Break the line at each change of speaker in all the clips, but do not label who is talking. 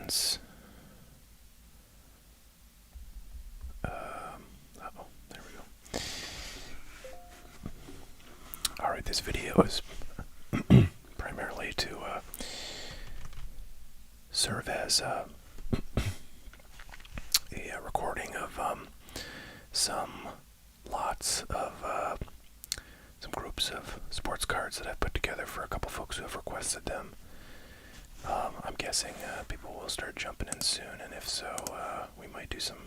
seconds. There we go. Alright, this video is primarily to serve as a recording of some lots of some groups of sports cards that I've put together for a couple folks who have requested them. I'm guessing people will start jumping in soon, and if so, we might do some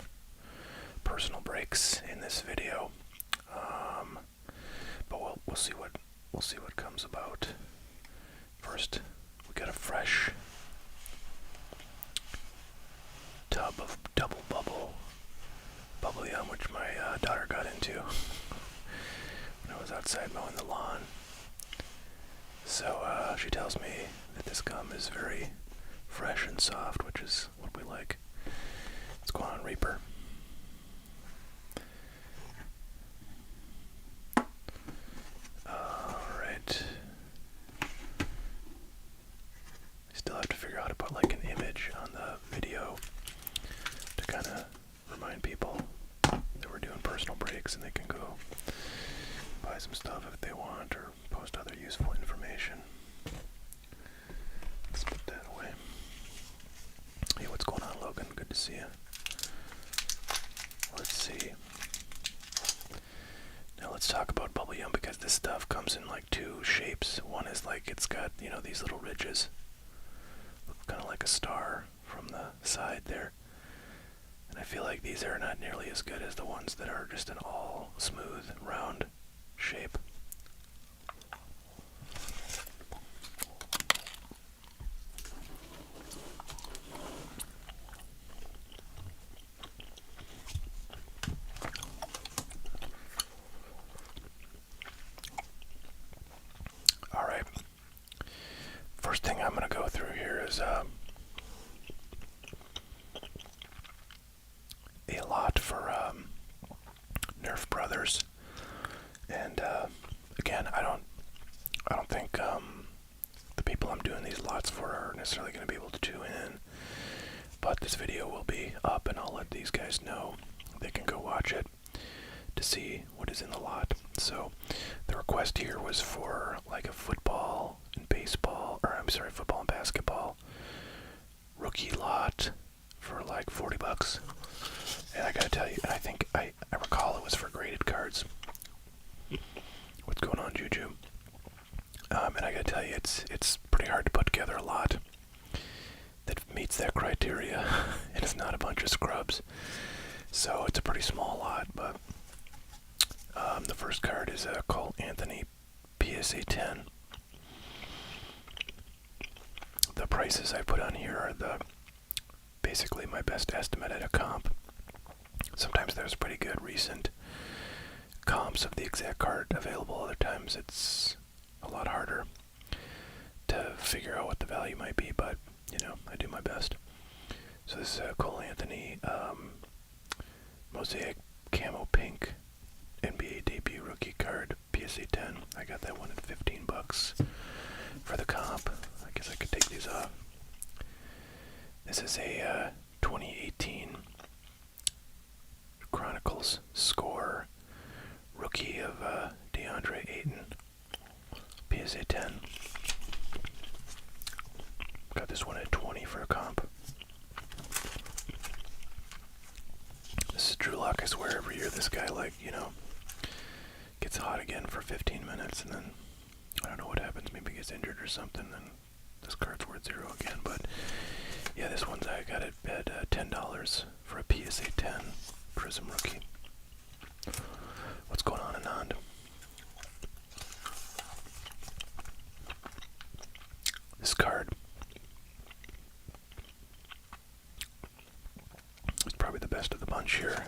personal breaks in this video. But we'll see what comes about. First, we got a fresh tub of double bubble yum, which my daughter got into when I was outside mowing the lawn. So she tells me that this gum is very fresh and soft, which is what we like. What's going on, Reaper? Alright. Still have to figure out how to put like an image on the video to kind of remind people that we're doing personal breaks and they can go buy some stuff if they want or post other useful information. Let's put that away. Hey, what's going on, Logan? Good to see you. Let's see. Now let's talk about bubble yum, because this stuff comes in like two shapes. One is like it's got, you know, these little ridges, kind of like a star from the side there. And I feel like these are not nearly as good as the ones that are just an all smooth, round shape. Alright. First thing I'm going to go through here is a lot for Nerf Brothers. And again, I don't think the people I'm doing these lots for are necessarily going to be able to tune in, but this video will be up and I'll let these guys know. They can go watch it to see what is in the lot. So the request here was for like a football and baseball, or I'm sorry, football and basketball rookie lot for like $40. And I gotta tell you, I think I recall it was for graded cards. What's going on, Juju? And I gotta tell you, it's pretty hard to put together a lot that meets that criteria, and it's not a bunch of scrubs. So it's a pretty small lot, but the first card is a Cole Anthony PSA 10. The prices I put on here are basically my best estimate at a comp. Sometimes there's pretty good recent comps of the exact card available. Other times it's a lot harder to figure out what the value might be, but you know, I do my best. So this is a Cole Anthony Mosaic Camo Pink NBA debut rookie card, PSA 10. I got that one at $15 for the comp. I guess I could take these off. This is a 2018 Chronicles score rookie of DeAndre Ayton, PSA 10. Got this one at 20 for a comp. This is Drew Lock. I swear every year this guy, like, you know, gets hot again for 15 minutes and then I don't know what happens, maybe he gets injured or something, and this card's worth zero again. But yeah, this one's I got it at $10 for a PSA 10 Prism rookie. What's going on, Anand? This card is probably the best of the bunch here.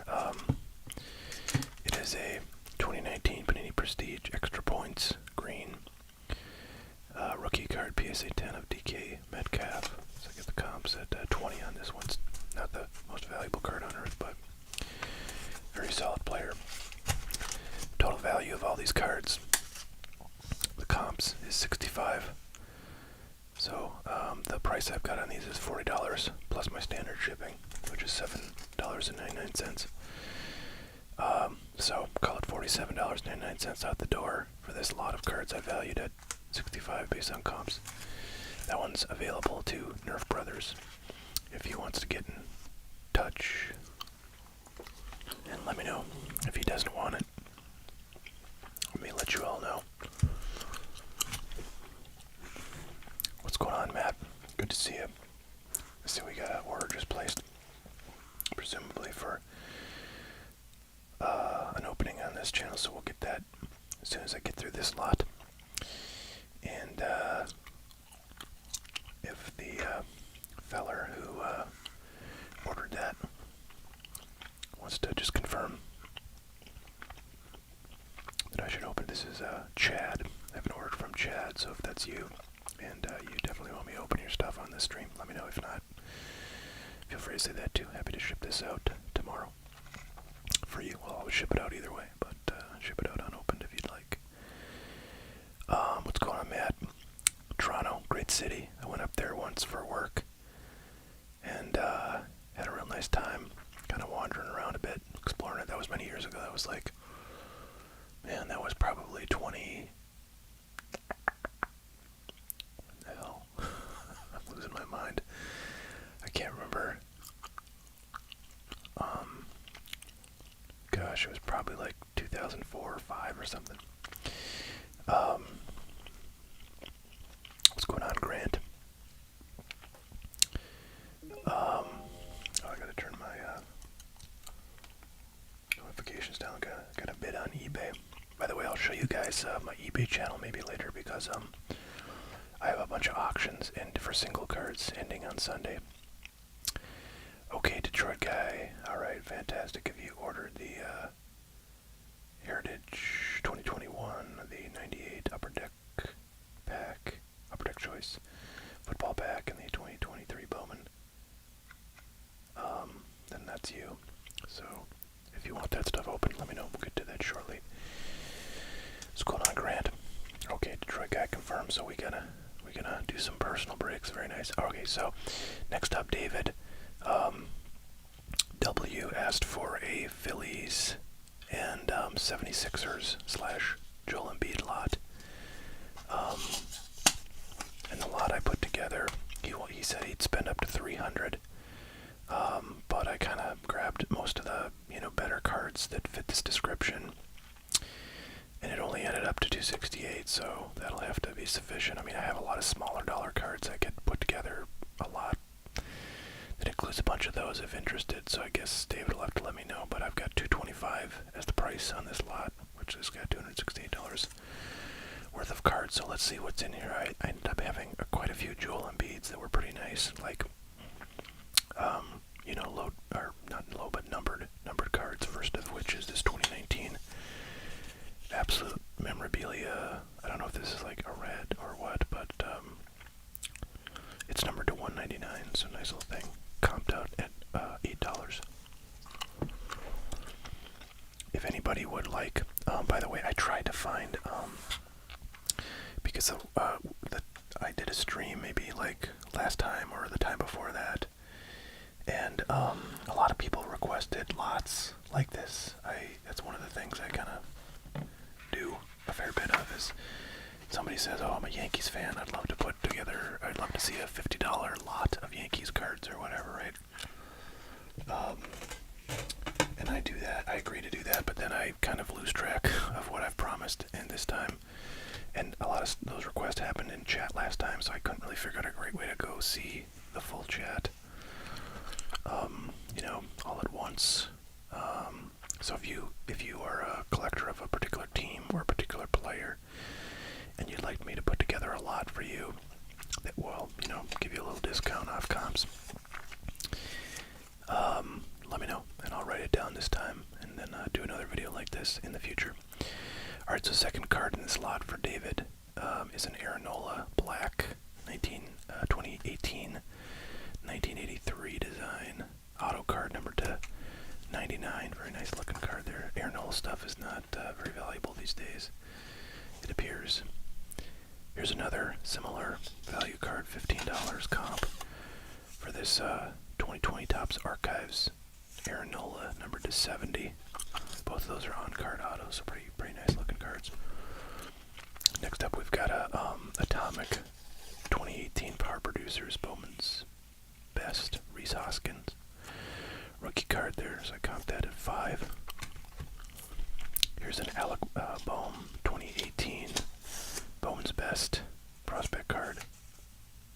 It is a 2019 Panini Prestige Extra Points Green rookie card, PSA 10 of DK Metcalf. So I get the comps at 20 on this one. It's not the most valuable card on earth, but very solid player. Total value of all these cards, the comps, is $65. So the price I've got on these is $40 plus my standard shipping, which is $7.99. So call it $47.99 out the door for this lot of cards I valued at 65 based on comps. That one's available to Nerf Brothers if he wants to get in touch. And let me know if he doesn't want it. Let me let you all know. What's going on, Matt? Good to see you. Let's see, we got an order just placed, presumably for an opening on this channel, so we'll get that as soon as I get through this lot. And if the feller who ordered that wants to just confirm that I should open, this is Chad. I have an order from Chad, so if that's you, and you definitely want me to open your stuff on this stream, let me know. If not, feel free to say that too. Happy to ship this out tomorrow for you. I'll always ship it out either way, but ship it out unopened if you'd like. What's going on, Matt? Toronto, great city. I went up there once for work and had a real nice time, kind of wandering around a bit, exploring it. That was many years ago. That was like, man, that was probably 20... What the hell? I'm losing my mind. I can't remember. Gosh, it was probably like 2004 or 5 or something. What's going on, Grant? Oh, I gotta turn my notifications down. Got a bid on eBay. By the way, I'll show you guys my eBay channel maybe later, because I have a bunch of auctions for single cards ending on Sunday. Okay, Detroit guy. Alright, fantastic. Have you ordered the Heritage 2021, the 98 Upper Deck pack, Upper Deck Choice football pack, and the 2023 Bowman? Then that's you. So, if you want that stuff open, let me know. We'll get to that shortly. What's going on, Grant? Okay, Detroit guy confirmed, so we're gonna do some personal breaks. Very nice. Okay, so next up, David. W asked for a Phillies and 76ers / Joel Embiid lot. And the lot I put together, he said he'd spend up to $300. But I kind of grabbed most of the better cards that fit this description, and it only ended up to $268. So that'll have to be sufficient. I mean, I have a lot of smaller dollar cards I could put together a lot. It includes a bunch of those if interested, so I guess David will have to let me know, but I've got $225 as the price on this lot, which has got $268 worth of cards. So let's see what's in here. I ended up having quite a few Joel Embiids that were pretty nice, like low, or not low, but numbered cards. First of which is this 2019 Absolute Memorabilia. I don't know if this is like a red or what, but it's numbered to 199, so nice little thing. Comped out at $8. If anybody would like, by the way, I tried to find, because I did a stream maybe like last time or the time before that, and a lot of people requested lots like this. That's one of the things I kind of do a fair bit of, is somebody says, oh, I'm a Yankees fan, I'd love to see a $50 lot of Yankees cards or whatever, right? And I do that, I agree to do that, but then I kind of lose track of what I've promised, and this time, and a lot of those requests happened in chat last time, so I couldn't really figure out a great way to go see the full chat, all at once. So if you are a collector of a particular team or a particular player, and you'd like me to put together a lot for you that will, give you a little discount off comps, let me know, and I'll write it down this time, and then do another video like this in the future. Alright, so second card in this lot for David is an Aaron Nola Black 2018 1983 design auto card, number to 99. Very nice looking card there. Aaron Nola stuff is not very valuable these days, it appears. Here's another similar value card, $15 comp for this 2020 Topps Archives Aaron Nola, numbered to 70. Both of those are on-card autos, so pretty nice looking cards. Next up, we've got a Atomic 2018 Power Producers Bowman's Best, Rhys Hoskins. Rookie card there, so I comped that at 5. Here's an Alec Bohm 2018 Bowman's Best prospect card.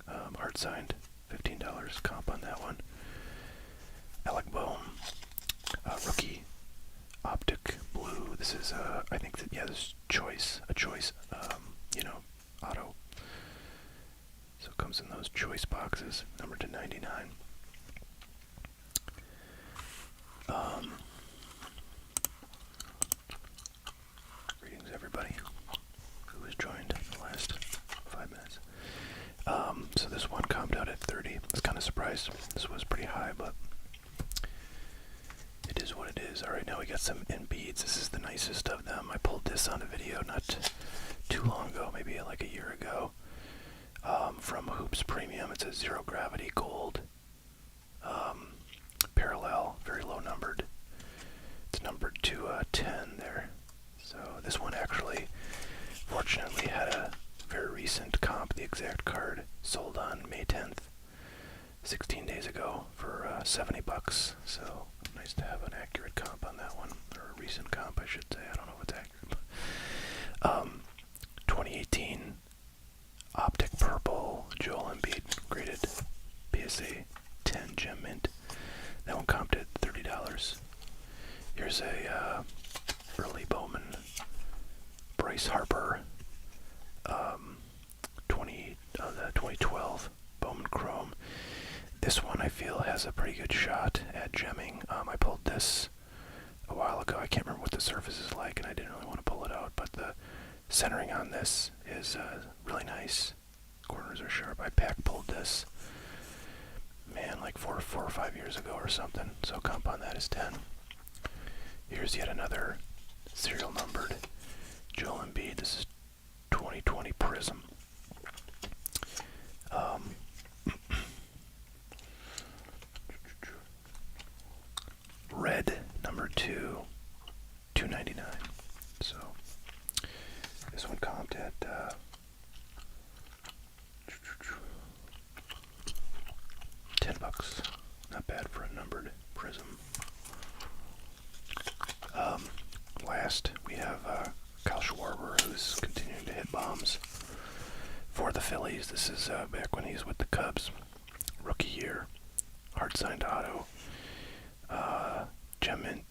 Hard signed, $15 comp on that one. Alec Bohm, rookie optic blue. This is I think that, yeah, this is a choice auto. So it comes in those choice boxes, numbered to 99. Greetings everybody who has joined in the last 5 minutes. So this one comped out at 30. I was kind of surprised. This was pretty high, but it is what it is. Alright, now we got some Embiids. This is the nicest of them. I pulled this on a video not too long ago, maybe like a year ago, from Hoops Premium. It's a zero gravity gold, parallel, very low numbered. It's numbered to 10 there. So this one actually, fortunately, had a very recent comp. The exact card sold on May 10th, 16 days ago, for $70. So nice to have an accurate comp on that one, or a recent comp, I should say. I don't know if it's accurate. But, 2018 Optic Purple Joel Embiid graded PSA 10 Gem Mint. That one comped at $30. Here's a early Bowman Bryce Harper 2012 Bowman Chrome. This one I feel has a pretty good shot at gemming. I pulled this a while ago. I can't remember what the surface is like, and I didn't really want to pull it out, but the centering on this is really nice. Corners are sharp. I pack pulled this, man, like four or 5 years ago or something. So comp on that is 10. Here's yet another serial numbered Joel Embiid. This is 2020 Prism. Red number 2, $2.99. So this one comped at $10. Not bad for a numbered Prism. Last, we have Kyle Schwarber, who's continuing to hit bombs for the Phillies. This is back when he was with the Cubs. Rookie year, hard signed auto. Gem Mint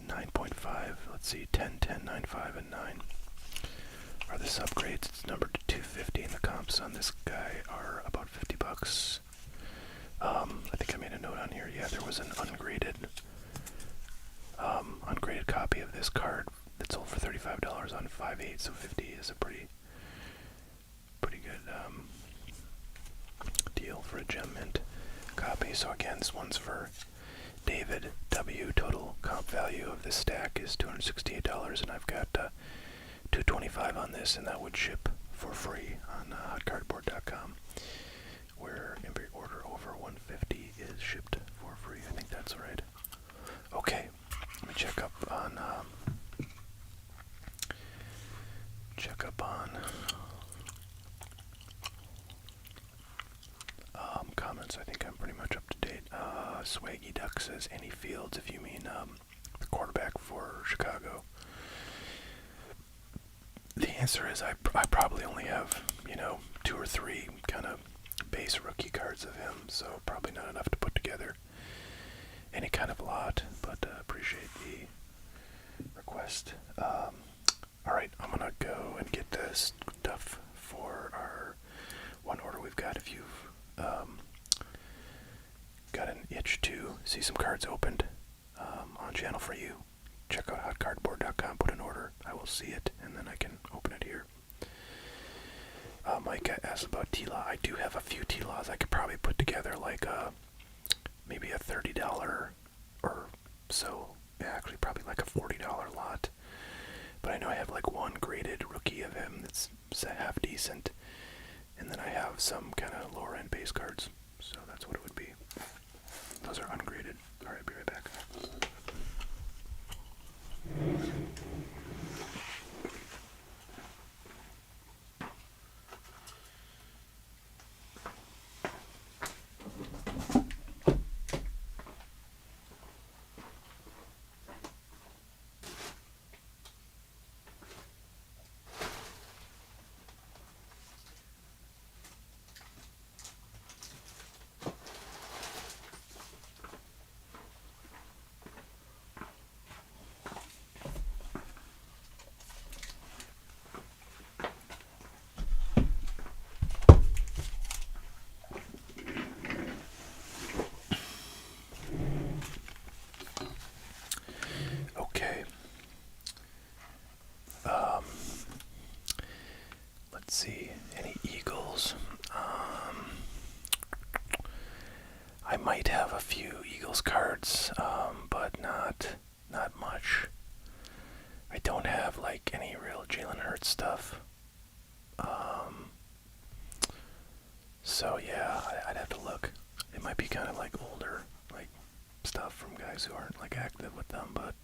9.5. Let's see, 10, 10, 9, 5, and 9 are the subgrades. It's numbered to 250, and the comps on this guy are about $50. I think I made a note on here. Yeah, there was an ungraded copy of this card that sold for $35 on 5/8, so 50 is a pretty good deal for a Gem Mint copy. So again, this one's for David W. Total comp value of this stack is $268, and I've got $225 on this, and that would ship for free on hotcardboard.com, where every order over $150 is shipped for free. I think that's right. Okay, let me check up on comments. I think I'm pretty much up to date. Swaggy Duck says Annie Fields, if you mean the quarterback for Chicago. The answer is I probably only have, 2 or 3 kind of base rookie cards of him, so probably not enough to put together any kind of lot, but appreciate the request. Alright, I'm gonna go and get the stuff for our one order we've got. If you've got an itch to see some cards opened on channel for you, check out hotcardboard.com, put an order, I will see it, and then I can open it here. Mike asked about T-Law. I do have a few T-Laws I could probably put together, like maybe a $30 or so, actually probably like a $40 lot. But but I know I have like one graded rookie of him that's half decent, and then I have some kind of lower end base cards. So that's what it would be. Those are ungraded. All right, be right back. Okay. Let's see. Any Eagles? I might have a few Eagles cards, but not much. I don't have like any real Jalen Hurts stuff. So yeah, I'd have to look. It might be kind of like older, like stuff from guys who aren't like active with them, but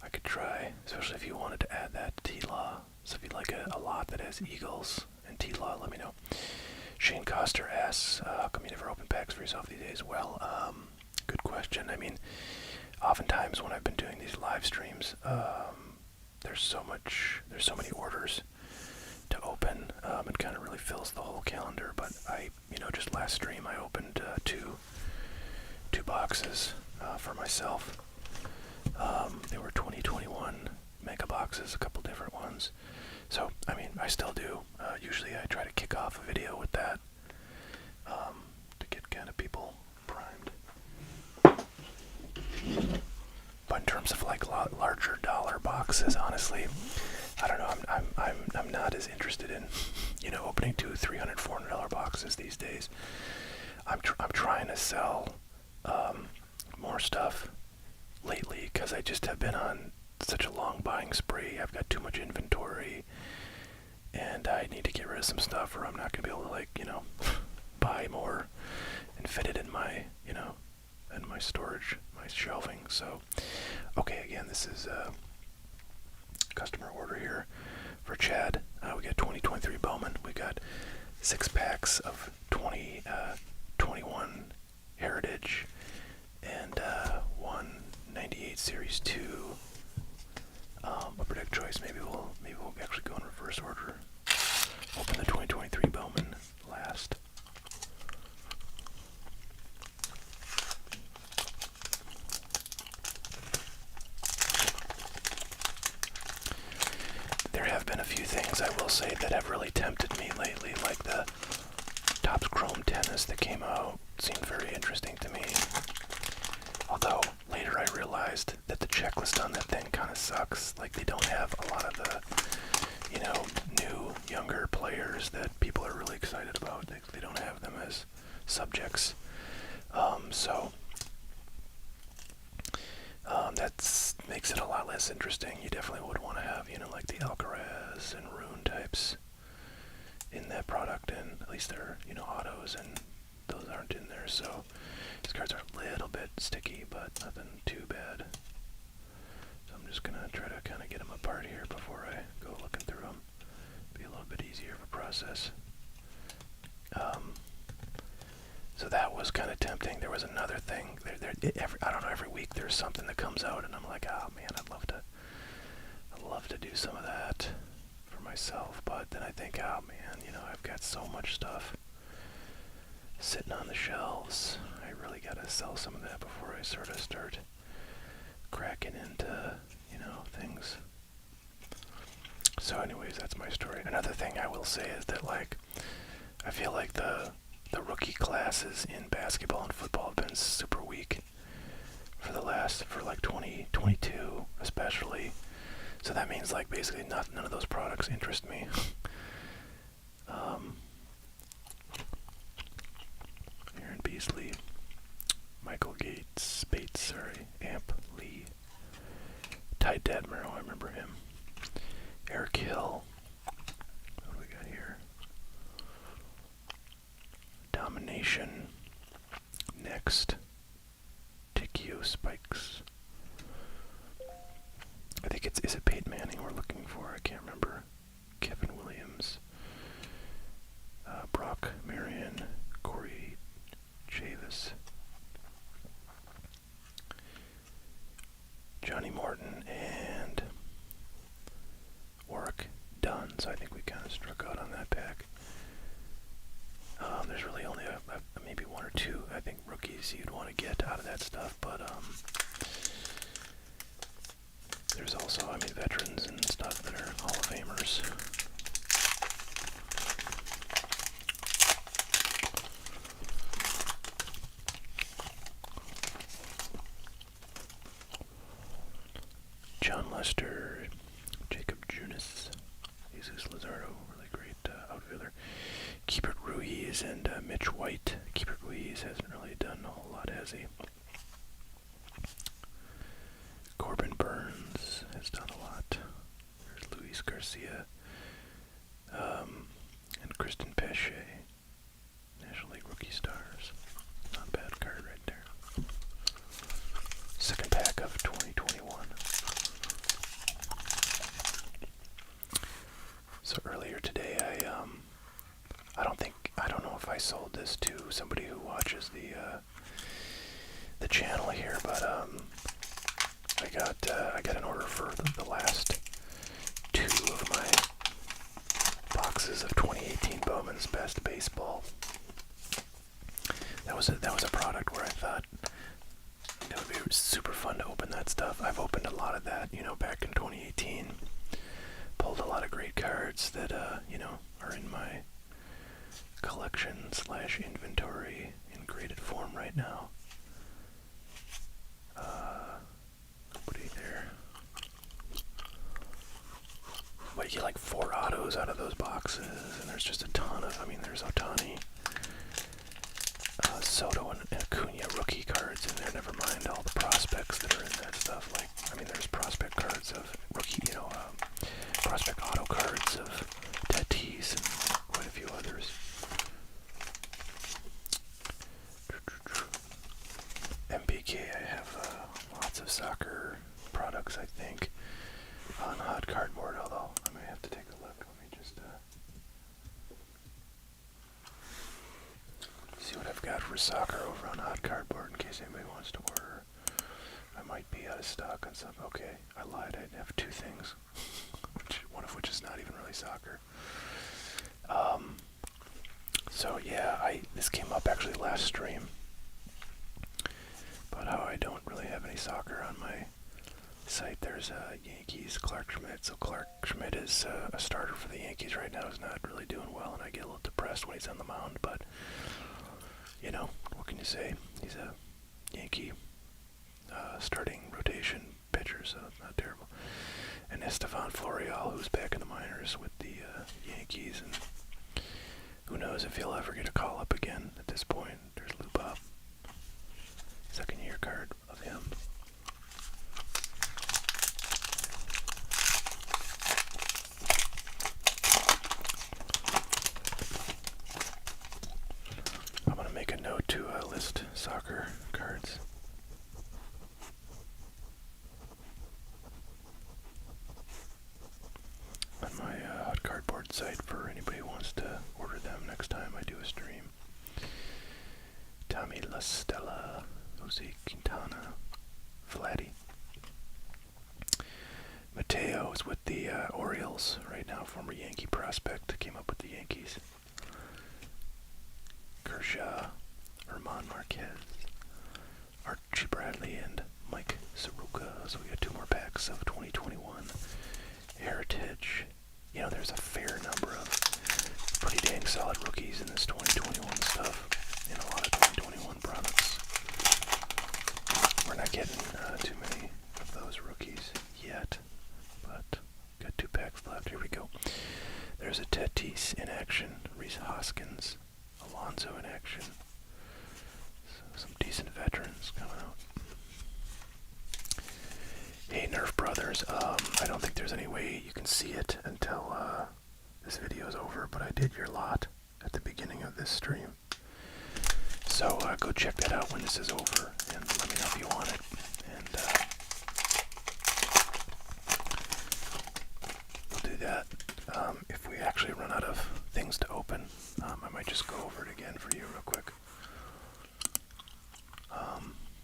I could try, especially if you wanted to add that to T-Law. So if you'd like a lot that has Eagles and T-Law, let me know. Shane Coster asks, how come you never open packs for yourself these days? Well, good question. I mean, oftentimes when I've been doing these live streams, there's so many orders to open. It kind of really fills the whole calendar. But just last stream I opened two boxes for myself. They were 2021 mega boxes, a couple different ones. So, I mean, I still do. Usually I try to kick off a video with that to get kind of people primed. But in terms of like larger dollar boxes, honestly, I don't know. I'm not as interested in opening $300, $400 boxes these days. I'm trying to sell more stuff lately because I just have been on such a long buying spree. I've got too much inventory, and I need to get rid of some stuff, or I'm not gonna be able to buy more and fit it in my in my storage, my shelving. So, okay, again, this is a customer order here for Chad. We got 2023 Bowman. We got 6 packs of 2021 Heritage and 198 Series 2 Upper Deck Choice. Maybe we'll actually go in reverse order. Open the 2023 Bowman last. There have been a few things, I will say, that have really tempted me lately, like the Topps Chrome Tennis that came out. Seemed very interesting to me. Although, later I realized that the checklist on that thing kind of sucks. Like, they don't have a lot of the, new, younger players that people are really excited about. They don't have them as subjects. That makes it a lot less interesting. You definitely would want to have, like the Alcaraz and Rune types in that product, and at least they're, autos, and those aren't in there, so these cards are a little bit sticky, but nothing too bad. So I'm just gonna try to kind of get them apart here before I go looking through them. Be a little bit easier of a process. So that was kind of tempting. There was another thing. I don't know. Every week there's something that comes out, and I'm like, oh man, I'd love to do some of that for myself. But then I think, oh man, I've got so much stuff sitting on the shelves. I really gotta sell some of that before I sort of start cracking into, things. So anyways, that's my story. Another thing I will say is that, I feel like the rookie classes in basketball and football have been super weak for 2022 especially. So that means basically none of those products interest me. Aaron Beasley, Michael Bates, Amp Lee, Ty Detmer, I remember him. is it Peyton Manning we're looking for? I can't remember. Kevin Williams, Brock Marion, Corey Chavis, Johnny Morton, and Warwick Dunn. So I think we kind of struck out on that pack. There's really only maybe one or two, I think, rookies you'd want to get out of that stuff, but there's also, I mean, veterans and stuff that are Hall of Famers. John Lester, Jacob Junis, Jesus Lazardo, really great outfielder. Keibert Ruiz and Mitch White. Keibert Ruiz hasn't really done a whole lot, has he? Corbin Burns has done a lot. There's Luis Garcia. And Kristen Pesce. National League Rookie Stars. Not a bad card right there. Second pack of 2021. So earlier today, I don't know if I sold this to somebody who watches the channel here, but I got an order for the last two of my boxes of 2018 Bowman's Best Baseball. That was a product where I thought it would be super fun to open that stuff. I've opened a lot of that, back in 2018. Pulled a lot of great cards that are in my collection / inventory in graded form right now. Nobody there. But you get like 4 autos out of those boxes, and there's just a ton of, there's Ohtani, Soto, and Acuna rookie cards in there, never mind all the prospects that are in that stuff. There's prospect cards of rookie, prospect auto cards of Tatis and quite a few others. MBK, I have lots of soccer products, I think, on hot cardboard, although I may have to take a look. Let me just see what I've got for soccer over on hot cardboard in case anybody wants to order. I might be out of stock on some. Okay, I lied. I have 2 things, one of which is not even really soccer. So yeah, this came up actually last stream about how I don't really have any soccer on my site. There's Yankees, Clark Schmidt. So Clark Schmidt is a starter for the Yankees right now. He's not really doing well, and I get a little depressed when he's on the mound. But what can you say? He's a Yankee starting rotation pitcher, so it's not terrible. And Estevan Florial, who's back in the minors with the Yankees, and who knows if he'll ever get a call up again at this point. There's Lou Bob. Second year card of him. I'm going to make a note to list soccer cards. On my cardboard site for anybody who wants to order them next time I do a stream. Tommy La Stella, Jose Quintana, Vladdy. Mateo is with the Orioles right now, former Yankee prospect, came up with the Yankees. Kershaw, Herman Marquez, Archie Bradley, and Mike Soroka. So we got 2 more packs of 2021 Heritage. There's a fair number of pretty dang solid rookies in this 2021 stuff, in a lot of 2021 products. We're not getting too many of those rookies yet, but got 2 packs left. Here we go. There's a Tatis in action, Rhys Hoskins, Alonso in action. So some decent veterans coming out. Hey Nerf Brothers, I don't think there's any way you can see it until this video is over, but I did your lot at the beginning of this stream. So go check that out when this is over, and let me know if you want it. And if we actually run out of things to open, I might just go over it again for you real quick.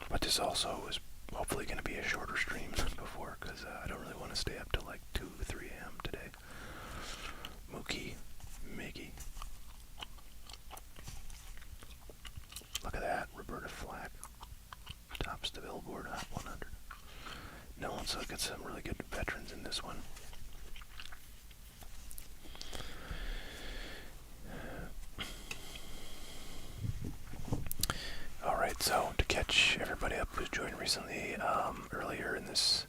But this also is hopefully going to be a shorter stream than before, because I don't really want to stay up till like 2 or 3 a.m. today. Mookie, Miggy. Look at that, Roberta Flack. Tops the Billboard Hot 100. No one, so got some really good veterans in this one. Alright, so to catch everybody up who's joined recently, earlier in this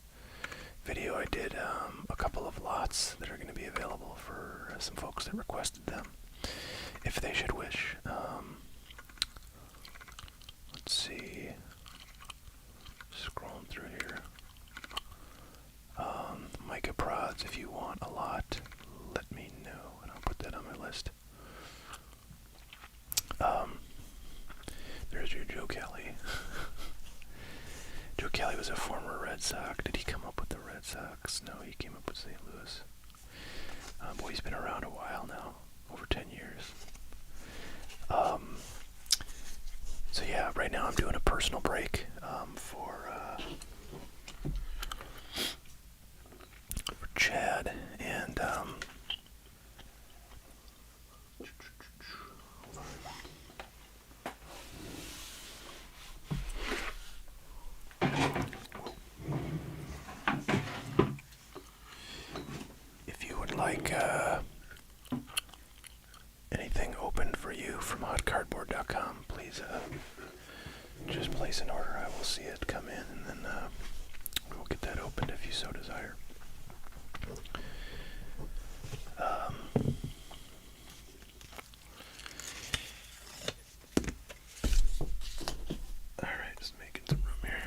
video I did a couple of lots that are going to be available for some folks that requested them, if they should wish. Let's see, scrolling through here. Micah Prods, if you want a lot, let me know, and I'll put that on my list. There's your Joe Kelly. Joe Kelly was a former Red Sox. Did he come up with the Red Sox? No, he came up with St. Louis. Boy, he's been around a while now, over 10 years. So yeah, right now I'm doing a personal break for Chad, and if you would like anything opened for you from hotcardboard.com, please just place an order. I will see it come in, and then we'll get that opened if you so desire. Alright, just making some room here.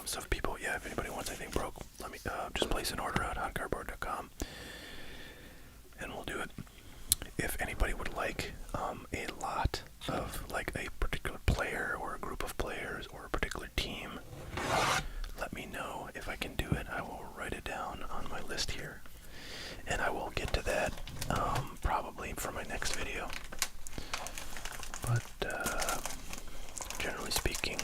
So if people, if anybody wants anything broke, let me just place an order at hotcardboard.com, and we'll do it. If anybody would like a lot of like a particular player or a group of players or a particular team, let me know. If I can do it, I will write it down on my list here, and I will get to that probably for my next video. But generally speaking,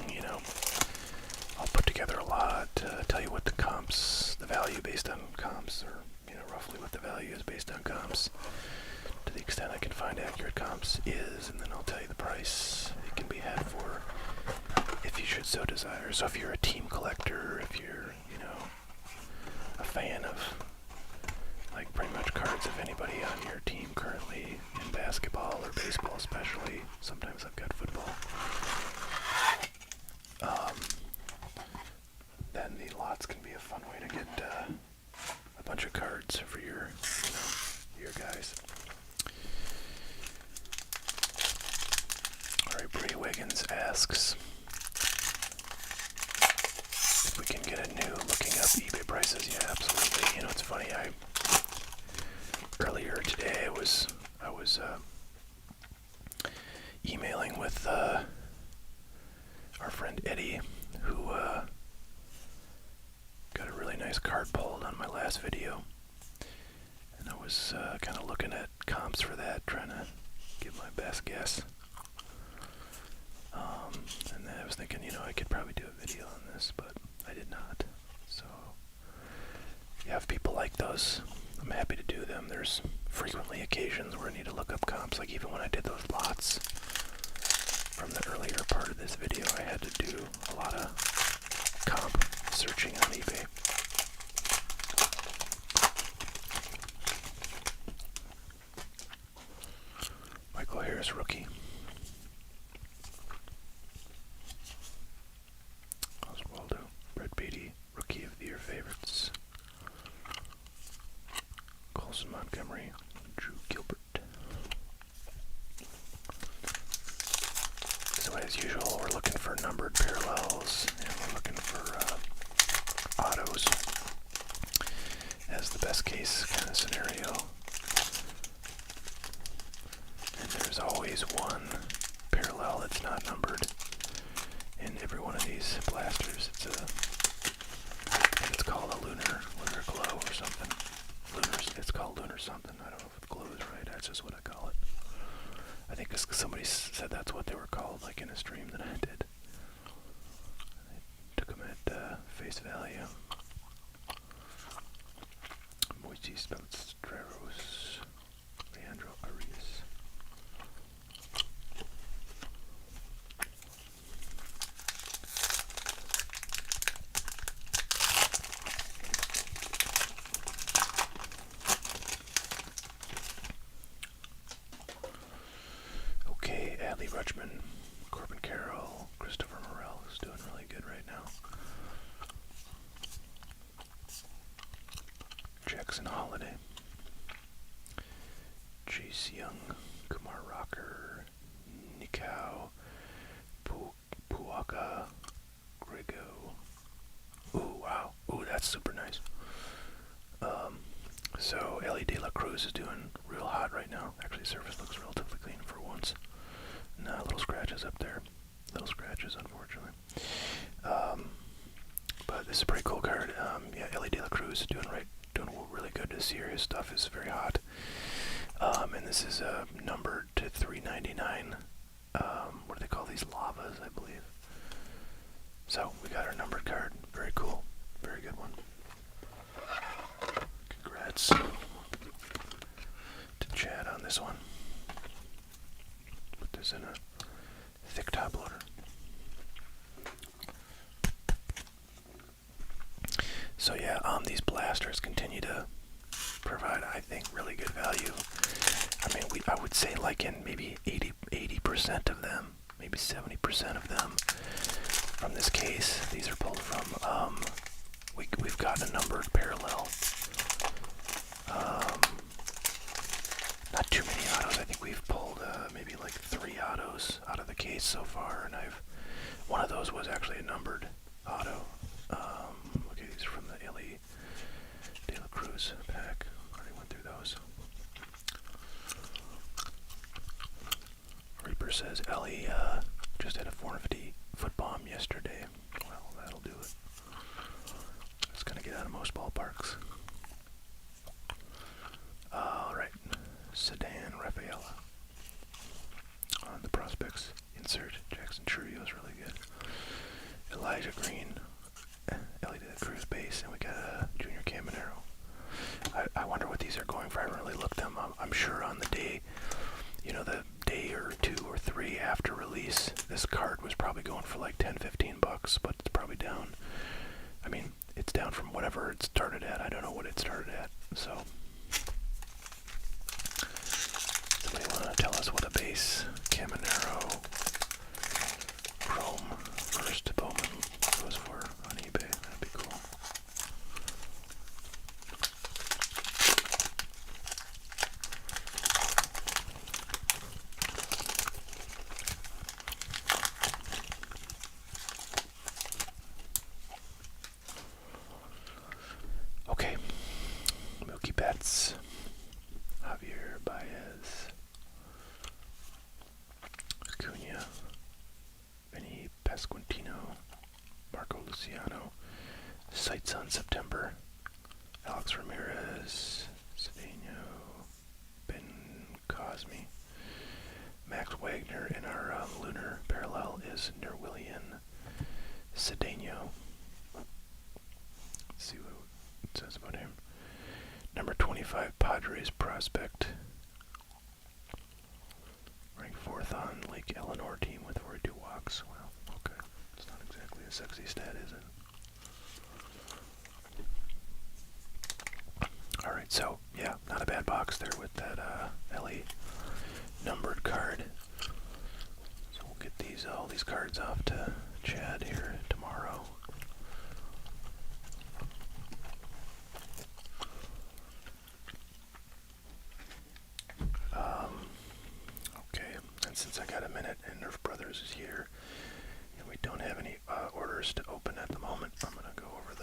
I'll put together a lot, tell you what the comps, the value based on comps, or roughly what the value is based on comps, to the extent I can find accurate comps is, and then I'll tell you the price it can be had for, if you should so desire. So if you're a team collector, if you're, a fan of, like, pretty much cards of anybody on your team currently in basketball or baseball especially, sometimes I've got football, then the lots can be a fun way to get a bunch of cards for your guys. Alright, Bree Wiggins asks if we can get a new looking up eBay prices. Yeah, absolutely. It's funny, earlier today I was emailing with our friend Eddie, who got a really nice card pulled on my last video, and I was kind of looking at comps for that, trying to give my best guess. And then I was thinking, I could probably do a video on this, but I did not. So, yeah, if people like those, I'm happy to do them. There's frequently occasions where I need to look up comps, like even when I did those lots from the earlier part of this video, I had to do a lot of comp searching on eBay. Michael Harris, rookie. Oswaldo. Brett Beatty, rookie of the year favorites. Colson Montgomery. Drew Gilbert. So as usual, we're looking for numbered parallels, and we're looking for autos as the best case kind of scenario. And there's always one parallel that's not numbered in every one of these blasters. It's called a lunar glow or something. It's called lunar something, I don't know. Rutschman, Corbin Carroll, Christopher Morel is doing really good right now. Jackson Holiday, Chase Young, Kumar Rocker, Nikau, Puaka, Grigo. Ooh, wow. Ooh, that's super nice. So Ellie De La Cruz is doing real hot right now. Actually, surface looks relatively clean for once. Nah, little scratches up there. Little scratches, unfortunately. But this is a pretty cool card. Yeah, Ellie De La Cruz is doing really good this year. His stuff is very hot. And this is numbered to 399. What do they call these? Lavas, I believe. So we got our numbered card. Very cool. Very good one. Congrats to Chad on this one. Put this in a thick top loader. So yeah, these blasters continue to provide, I think, really good value. I mean, I would say like in maybe 80% of them, maybe 70% of them from this case. These are pulled from, we've got a numbered parallel. Not too many autos. I think we've pulled maybe like 3 autos out of the case so far, and one of those was actually a numbered auto. Okay, these are from the Ellie De La Cruz pack. Already went through those. Reaper says Ellie just had a 450 foot bomb yesterday. Well, that'll do it. It's gonna get out of most ballparks. Alright. Sedan Rafaela. On the prospects insert. Jackson Churio is really good. Elijah Green. Ellie De La Cruz base. And we got a Junior Caminero. I wonder what these are going for. I haven't really looked them up. I'm sure on the day, the day or 2 or 3 after release, this card was probably going for like $10-15, but it's probably down. I mean, it's down from whatever it started at. I don't know what it started at. So, somebody want to tell us what a base Caminero Chrome first Bowman goes for on eBay? That'd be cool. Okay, Mookie Betts, Javier Baez, Acuna, Vinny Pasquantino, Marco Luciano, Sights on September, Alex Ramirez, Cedeno, Ben Cosme, Max Wagner, and our lunar parallel is Nerwillian Cedeno. Let's see what it says about him. Number 25, Padres prospect. Ranked 4th on Lake Eleanor team with 42 walks. Well, okay. It's not exactly a sexy stat, is it? Alright, so, yeah, not a bad box there with that LA numbered card. So we'll get all these cards off to Chad here tomorrow. Okay, and since I got a minute and Nerf Brothers is here, and we don't have any orders to open at the moment, I'm gonna go over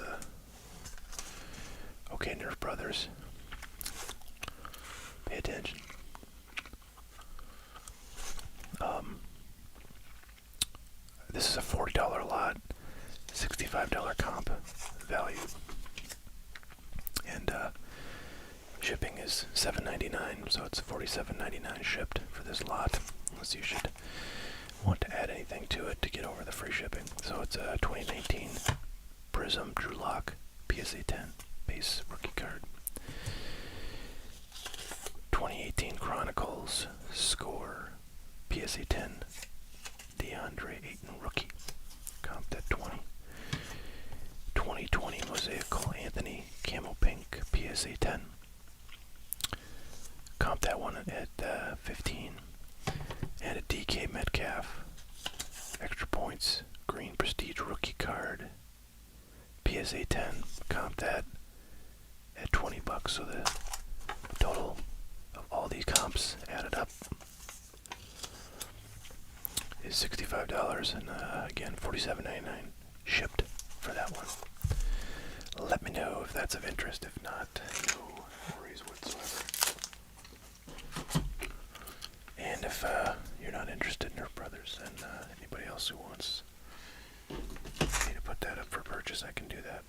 Okay, Nerf Brothers. Pay attention. This is a $40 lot, $65 comp value, and shipping is $7.99, so it's $47.99 shipped for this lot, unless you should want to add anything to it to get over the free shipping. So it's a 2019 Prism Drew Lock PSA 10 base rookie card. 2018 Chronicles Score PSA 10 DeAndre Ayton rookie, comped at 20. 2020 Mosaic Cole Anthony Camo Pink PSA 10, comped that one at 15. And a DK Metcalf. Extra points. Green Prestige rookie card. PSA 10. Comp that at $20. So the total of all these comps added up is $65, and again $47.99 shipped for that one. Let me know if that's of interest. If not, no worries whatsoever. And if you're not interested in Nerf Brothers, and anybody else who wants me to put that up for purchase, I can do that.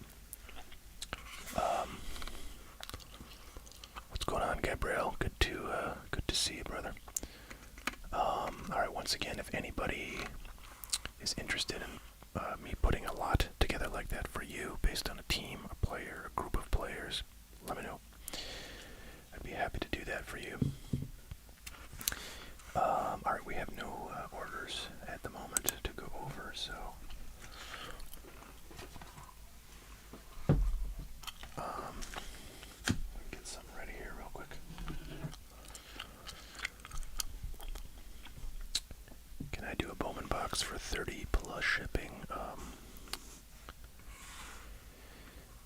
What's going on, Gabriel? Good to see you, brother. Alright, once again, if anybody is interested in me putting a lot together like that for you, based on a team, a player, a group of players, let me know. I'd be happy to do that for you. Alright, we have no orders at the moment to go over, so get something ready here real quick. Can I do a Bowman box for 30 plus shipping?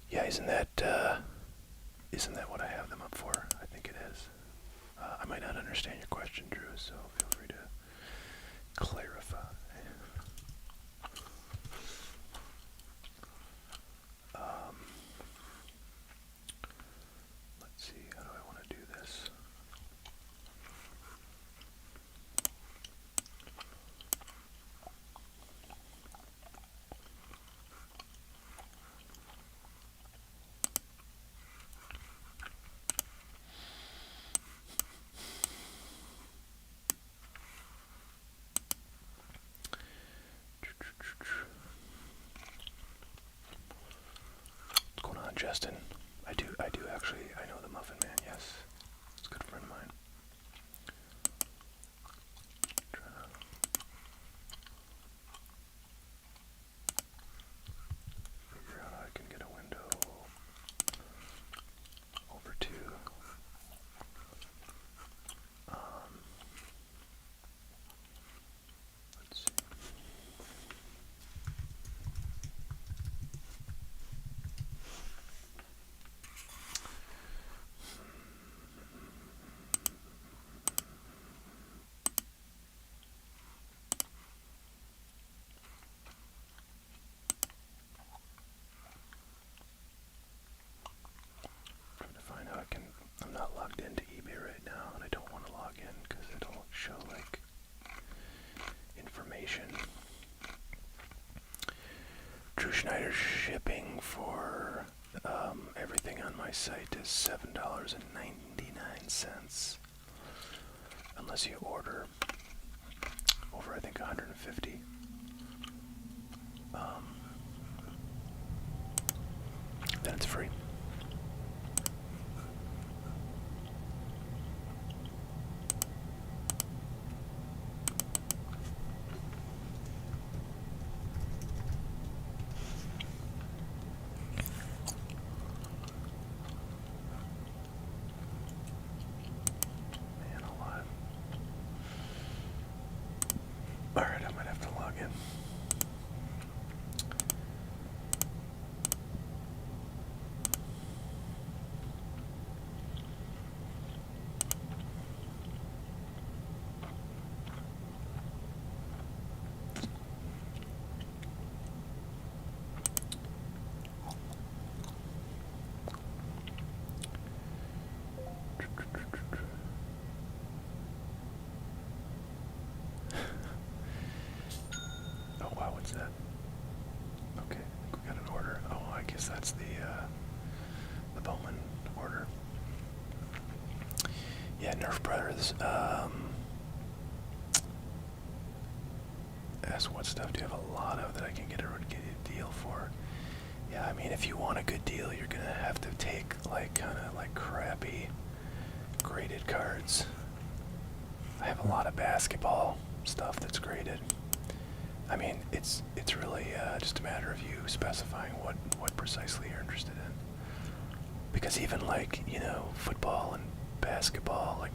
Yeah, isn't that what I have them up for? I think it is. I might not understand your question, Drew, so feel free to clarify. Let's see, how do I want to do this? What's going on, Justin? I do actually, I know the Muffin Man, yes. It's a good friend of mine. Trying to figure out how I can get a window over to let's see. Trying to find how I can. I'm not logged into eBay right now, and I don't want to log in because it'll show like information. Drew Schneider's shipping for everything on my site is $7.99, unless you order over, I think, 150. Then it's free. Man alive. Alright, I might have to log in. Oh wow, what's that? Okay, we got an order. Oh, I guess that's the Bowman order. Yeah, Nerf Brothers. Ask what stuff do you have a lot of that I can get a deal for? Yeah, I mean, if you want a good deal, you're gonna have to take like kind of like crappy graded cards. I have a lot of basketball stuff that's graded. I mean, it's really just a matter of you specifying what precisely you're interested in. Because even like, you know, football and basketball, like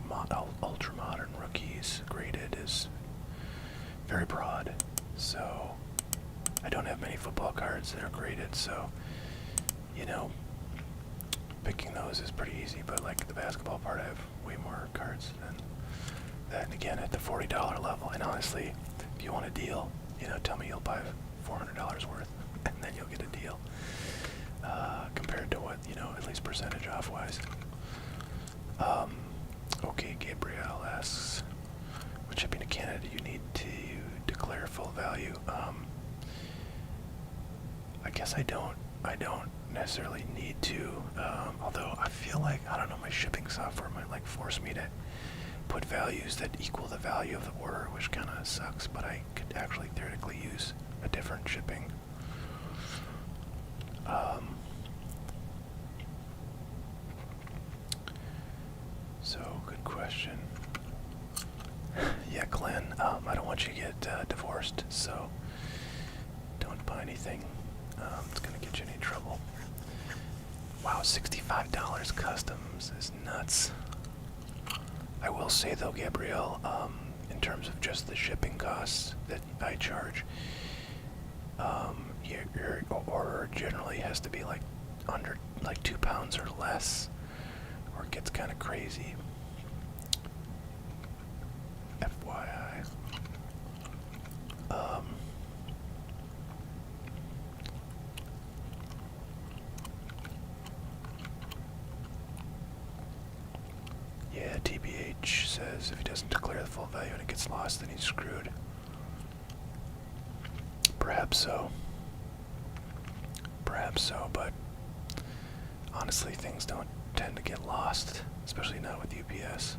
ultra modern rookies graded is very broad. So I don't have many football cards that are graded, so picking those is pretty easy. But like the basketball part, I have way more cards than that. And again, at the $40 level, and honestly, if you want a deal, tell me you'll buy $400 worth, and then you'll get a deal. Compared to what, at least percentage off wise. Okay, Gabrielle asks, when shipping to Canada, you need to declare full value. I guess I don't necessarily need to, although I feel like, I don't know, my shipping software might like force me to put values that equal the value of the order, which kind of sucks, but I could actually theoretically use a different shipping. So, good question. Yeah, Glenn, I don't want you to get divorced, so don't buy anything. It's going to get you in any trouble. Wow, $65 customs is nuts. I will say, though, Gabrielle, in terms of just the shipping costs that I charge, your order generally has to be like under like 2 pounds or less, or it gets kind of crazy. FYI. Yeah, TBH says if he doesn't declare the full value and it gets lost, then he's screwed. Perhaps so. Perhaps so, but honestly, things don't tend to get lost, especially not with UPS.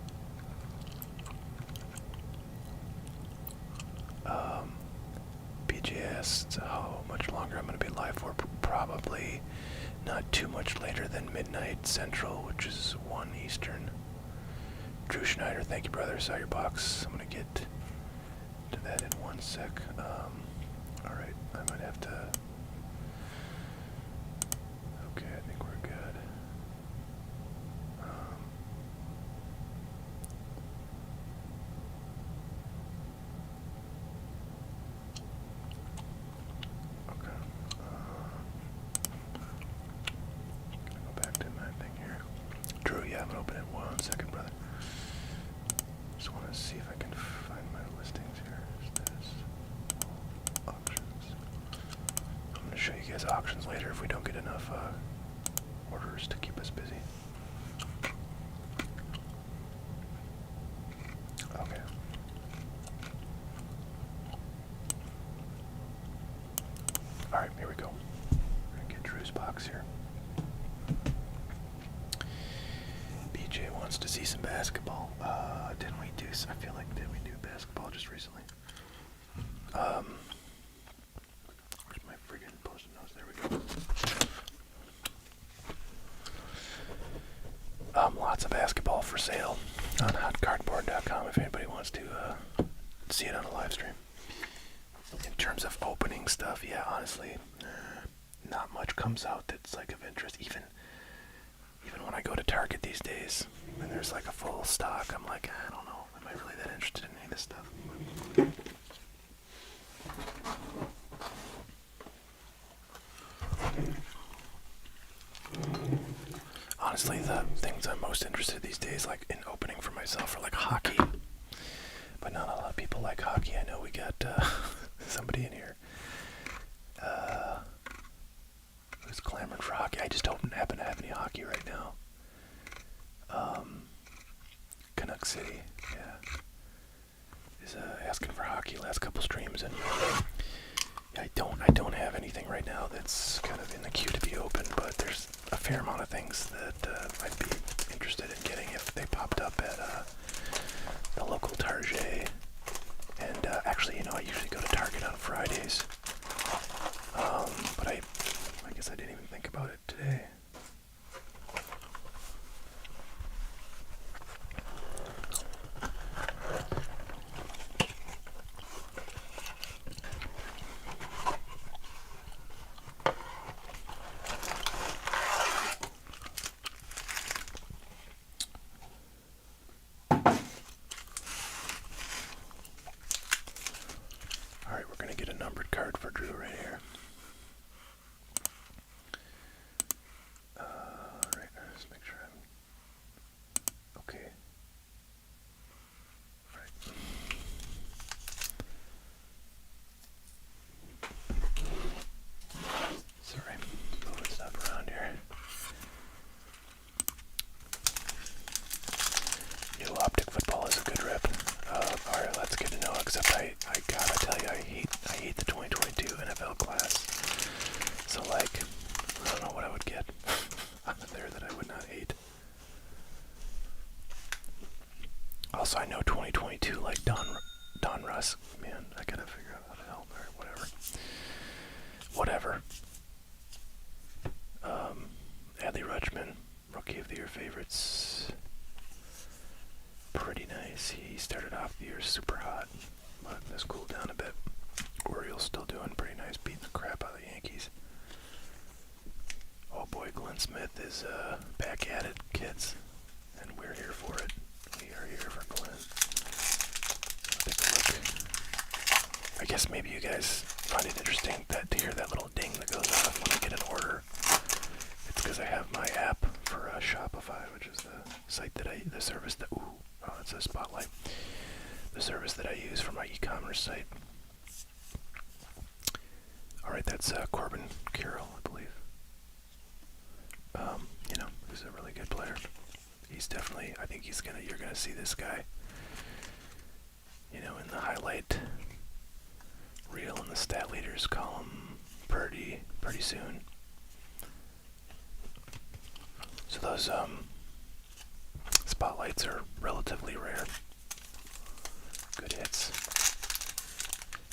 BJ asks how much longer I'm going to be live for. Probably not too much later than midnight Central, which is 1 Eastern. Drew Schneider, thank you, brother. Saw your box. I'm going to get to that in 1 sec. Alright, I might have to... Okay, I think we're good. Okay. Gonna go back to my thing here. Drew, yeah, I'm gonna open it in 1 second, brother. Just want to see if I can find my listings here. Status. Auctions. I'm going to show you guys auctions later if we don't get enough orders to keep us busy. Okay. Alright, here we go. We're going to get Drew's box here. BJ wants to see some basketball. Didn't we do? I feel like did we do basketball just recently? Where's my friggin' post-it notes? There we go. Lots of basketball for sale on hotcardboard.com if anybody wants to see it on a live stream. In terms of opening stuff, yeah, honestly, not much comes out that's like of interest. Even when I go to Target these days, and there's like a full stock, I'm like, I don't know, am I really that interested in any of this stuff? Honestly, the things I'm most interested in these days, like in opening for myself, are like hockey. But not a lot of people like hockey. I know we got somebody in here who's clamoring for hockey. I just don't happen to have any hockey right now. Canuck City, yeah, is asking for hockey last couple streams, and yeah, I don't have anything right now that's kind of in the queue to be opened, but there's a fair amount of things that I'd be interested in getting if they popped up at the local Target. And actually, I usually go to Target on Fridays, but I guess I didn't even think about it today. Drew right here. Right, let's make sure I'm okay. Right. Sorry, moving stuff around here. New Optic Football is a good rip. Alright, that's good to know, except I gotta tell you, I hate the 2022 NFL class. So like, I don't know what I would get out of there that I would not hate. Also, I know 2022, like Don Russ, man, I gotta figure out how to help, or whatever. Whatever. Adley Rutschman, Rookie of the Year favorites. Pretty nice. He started off the year super hot, but has cooled down a bit. Orioles still doing pretty nice, beating the crap out of the Yankees. Oh boy, Glenn Smith is back at it, kids, and we're here for it. We are here for Glenn. Take a look. I guess maybe you guys find it interesting that to hear that little ding that goes off when I get an order. It's because I have my app for Shopify, which is the site that the service that, it says Spotlight. The service that I use for my e-commerce site. Alright, that's Corbin Carroll, I believe. He's a really good player. He's definitely, I think you're gonna see this guy, in the highlight reel in the stat leaders column pretty soon. So those spotlights are relatively rare. Good hits.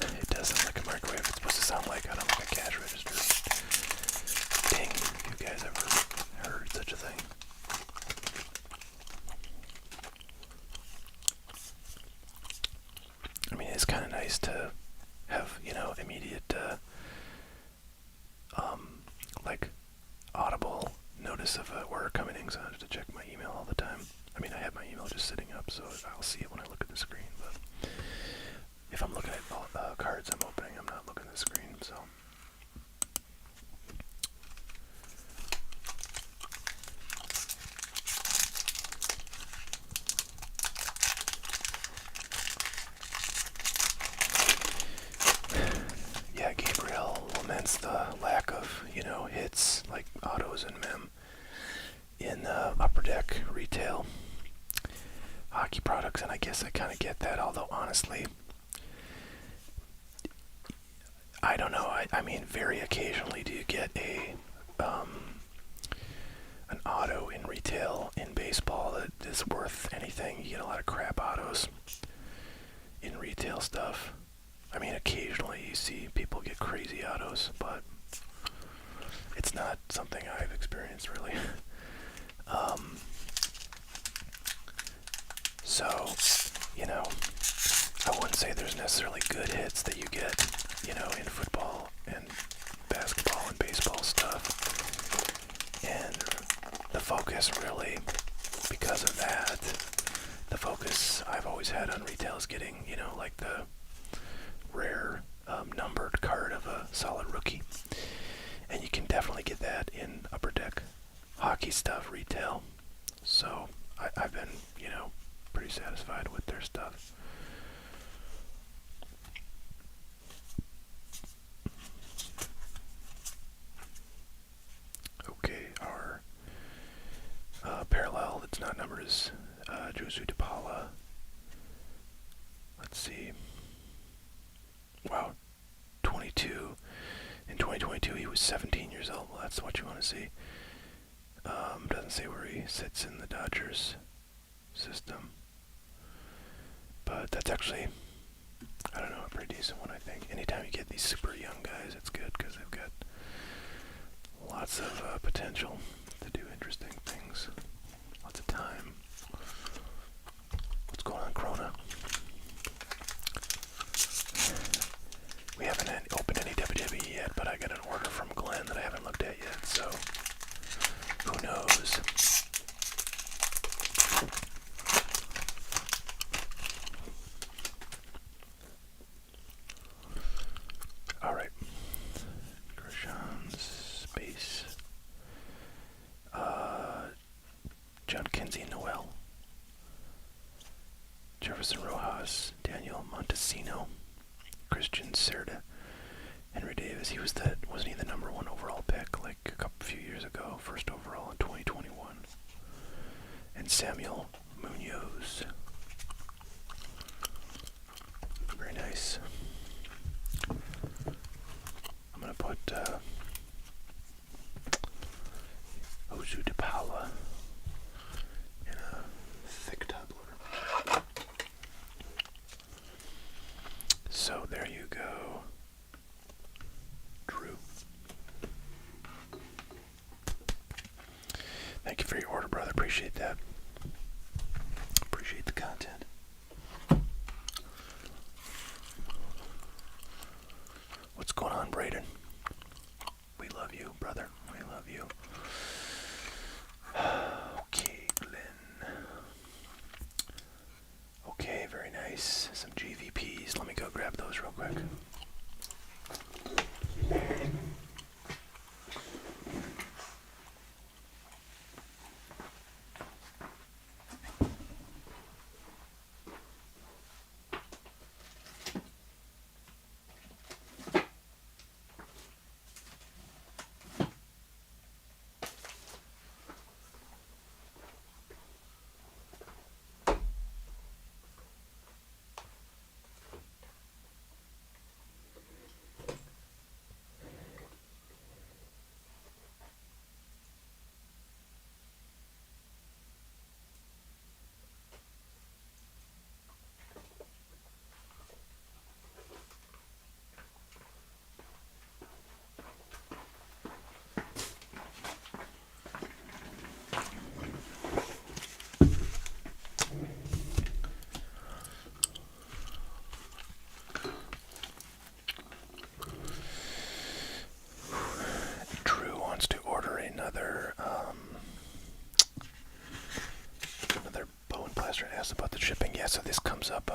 It does sound like a microwave. It's supposed to sound like, I don't know, like a cash register. Ding, if you guys ever heard such a thing. I mean, it's kind of nice to have, immediate, like, audible notice of order coming in, so I have to check my email all the time. I mean, I have my email just sitting up, so I'll see it when I look at the screen, but if I'm looking at cards I'm opening, I'm not looking at the screen, so. Yeah, Gabriel laments the lack of, hits like autos and mem in Upper Deck retail hockey products, and I guess I kind of get that, although honestly, I don't know. I mean, very occasionally do you get an auto in retail in baseball that is worth anything. You get a lot of crap autos in retail stuff. I mean, occasionally you see people get crazy autos, but it's not something I've experienced really. So, I wouldn't say there's necessarily good hits that you get, in football and basketball and baseball stuff. And the focus really, because of that, the focus I've always had on retail is getting, like the rare numbered card of a solid rookie. And you can definitely get that in Upper Deck hockey stuff retail. So I've been, pretty satisfied with their stuff. Okay, our parallel that's not numbered is Josu DePaula. Let's see. Wow, 22. In 2022, he was 17 years old. Well, that's what you want to see. Doesn't say where he sits in the Dodgers system. But that's actually, I don't know, a pretty decent one, I think. Anytime you get these super young guys, it's good because they've got lots of potential to do interesting things. Lots of time. What's going on, Corona? We haven't opened any WWE yet, but I got an order from Glenn that I haven't looked at yet, so who knows? Alright, Mackenzie Noel, Jefferson Rojas, Daniel Montesino, Christian Cerda, Henry Davis. Wasn't he the number 1 overall pick like a few years ago? First overall in 2021. And Samuel Munoz. Very nice. I'm gonna put Ozu DePaula in a thick top loader. So there you go, Drew. Thank you for your order, brother. Appreciate that. Appreciate the content. What's going on, Braden? We love you, brother. We love you. Okay, Glenn. Okay, very nice. Some GVPs. Let me go grab those real quick. About the shipping. Yeah, so this comes up.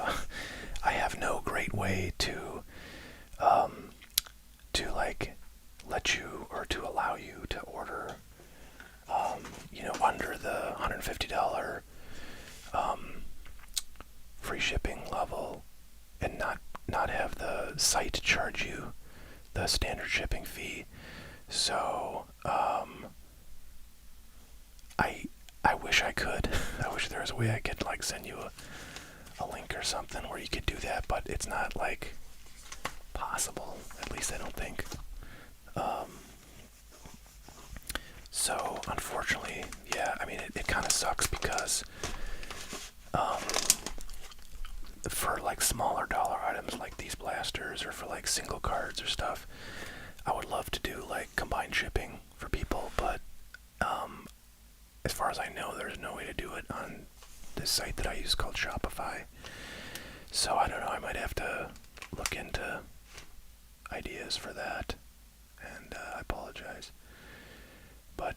I have no great way to like let you or to allow you to order, under the $150 free shipping level, and not have the site charge you the standard shipping fee. So I wish I could. I wish there was a way I could like send you a link or something where you could do that, but it's not like possible. At least I don't think. So unfortunately, yeah. I mean, it kind of sucks because for like smaller dollar items like these blasters, or for like single cards or stuff, I would love to do like combined shipping for people, but as far as I know, there's no way to do it on this site that I use called Shopify. So I don't know, I might have to look into ideas for that, and I apologize. But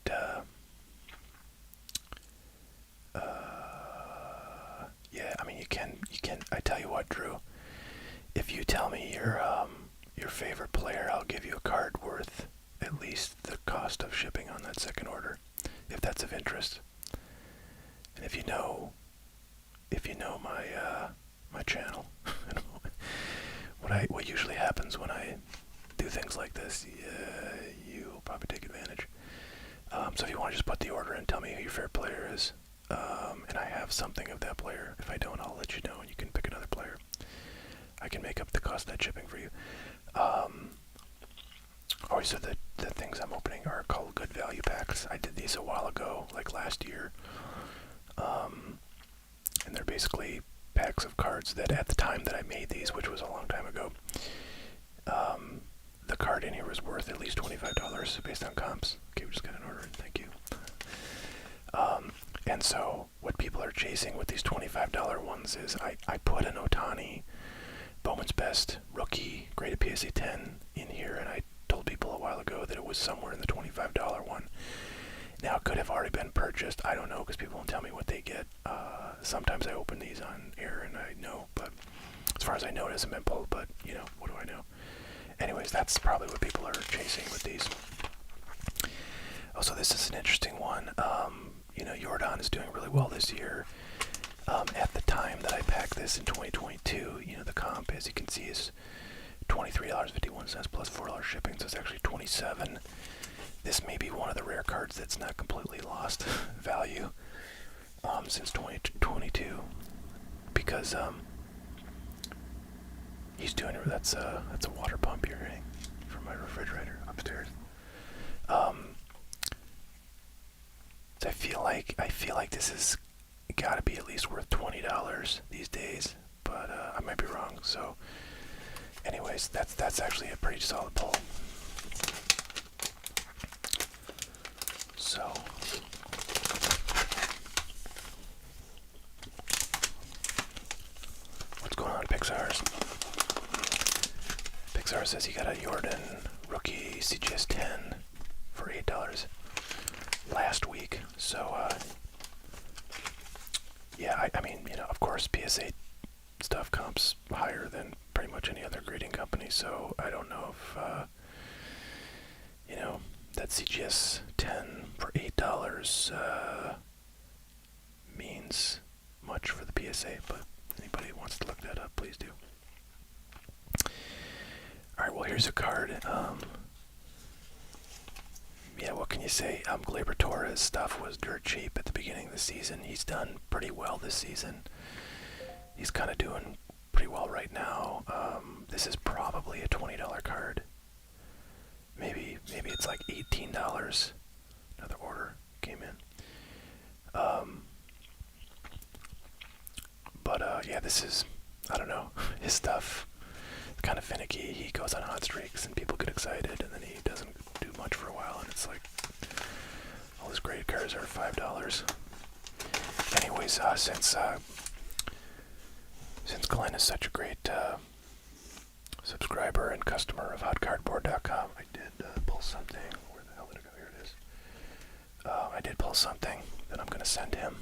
yeah, I mean, you can. I tell you what, Drew, if you tell me your favorite player, I'll give you a card worth at least the cost of shipping on that second order, if that's of interest. And if you know my channel, what usually happens when I do things like this, you'll probably take advantage. So if you want to just put the order in, tell me who your favorite player is, and I have something of that player. If I don't, I'll let you know, and you can pick another player. I can make up the cost of that shipping for you. So the things I'm opening are called Good Value Packs. I did these a while ago, like last year. And they're basically packs of cards that at the time that I made these, which was a long time ago, the card in here was worth at least $25 based on comps. Okay, we just got an order in, thank you. And so what people are chasing with these $25 ones is I put an Ohtani Bowman's Best rookie graded PSA 10 in here, and I told people a while ago that it was somewhere in the $25 one. Now, it could have already been purchased. I don't know, because people don't tell me what they get. Sometimes I open these on air and I know, but as far as I know, it hasn't been pulled, but, what do I know? Anyways, that's probably what people are chasing with these. Oh, so this is an interesting one. Jordan is doing really well this year. At the time that I packed this in 2022, the comp, as you can see, is $23.51 plus $4 shipping, so it's actually $27. This may be one of the rare cards that's not completely lost value since 2022, because he's doing it. That's a water pump you're hearing from my refrigerator upstairs. So I feel like this has got to be at least worth $20 these days, but I might be wrong. So, anyways, that's actually a pretty solid pull. So, what's going on, Pixar's? Pixar says he got a Jordan rookie CGS 10 for $8 last week. So, yeah, I mean, of course, PSA stuff comps higher than pretty much any other grading company. So I don't know if, that CGS 10 for $8 means much for the PSA, but anybody who wants to look that up, please do. Alright, well, here's a card. Yeah, what can you say? Gleyber Torres stuff was dirt cheap at the beginning of the season. He's done pretty well this season. He's kind of doing pretty well right now. This is probably a $20 card. Maybe it's like $18. Another order came in. But yeah, this is, I don't know, his stuff. Kind of finicky. He goes on hot streaks and people get excited, and then he doesn't do much for a while, and it's like all his great cards are $5. Anyways, since Glenn is such a great subscriber and customer of HotCardboard.com, I did pull something. Where the hell did it go? Here it is. I did pull something that I'm going to send him.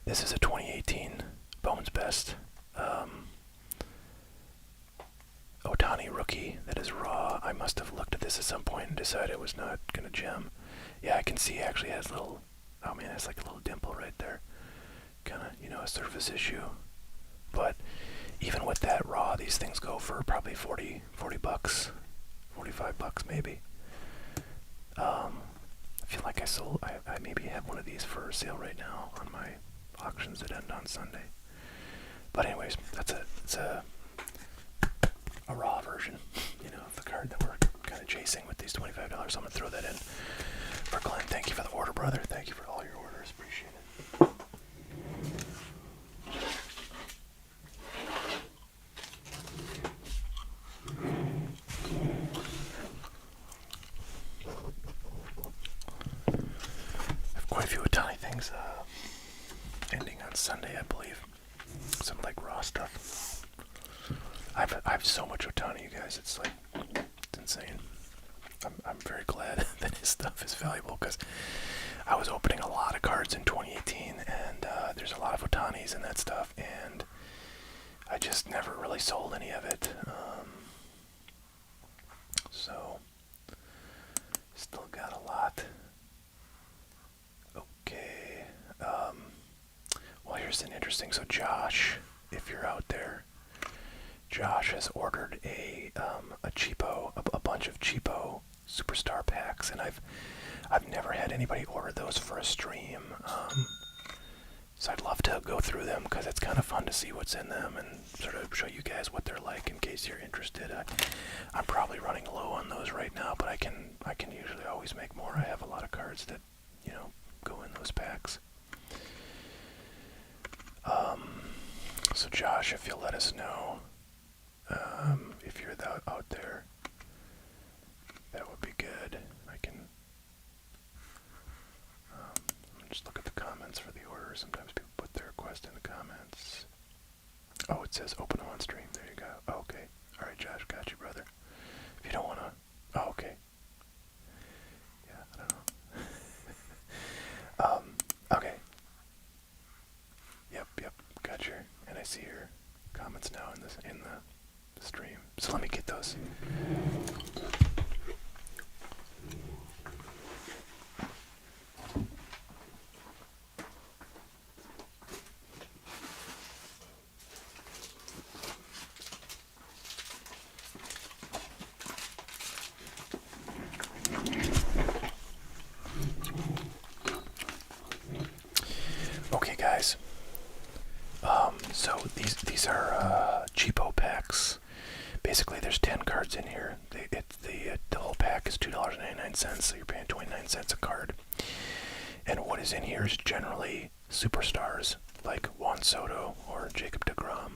This is a 2018 Bowman's Best Ohtani rookie that is raw. I must have looked at this at some point and decided it was not going to gem. Yeah, I can see it actually has little, oh man, it's like a little dimple right there. Kind of, a surface issue. But even with that raw, these things go for probably $40 bucks, $45 maybe. I feel like I maybe have one of these for sale right now on my auctions that end on Sunday. But anyways, it's a raw version, of the card that we're kind of chasing with these $25. I'm going to throw that in for Glenn. Thank you for the order, brother. Thank you for all your orders. Appreciate it. I have quite a few Ohtani things ending on Sunday, I believe. Some like raw stuff. I have so much Ohtani, you guys. It's insane. I'm very glad that his stuff is valuable, because I was opening a lot of cards in 2018, and there's a lot of Ohtanis in that stuff, and I just never really sold any of it. So still got a lot. Okay. Well, here's an interesting. So Josh, if you're out there, Josh has ordered a cheapo, a bunch of cheapo superstar packs, and I've never had anybody order those for a stream. So I'd love to go through them, because it's kind of fun to see what's in them and sort of show you guys what they're like in case you're interested. I'm probably running low on those right now, but I can usually always make more. I have a lot of cards that go in those packs. So Josh, if you'll let us know if you're out there, that would be good. I can just look at the comments for the order. Sometimes people put their request in the comments. Oh, it says open on stream. There you go. Oh, okay. All right, Josh, got you, brother. If you don't want to... Oh, okay. Yeah, I don't know. Okay. Yep, got your... And I see your comments now in the stream. So let me get those. Okay, guys. So these are cheapo packs. Basically, there's 10 cards in here. The whole pack is $2.99, so you're paying 29 cents a card. And what is in here is generally superstars like Juan Soto or Jacob deGrom.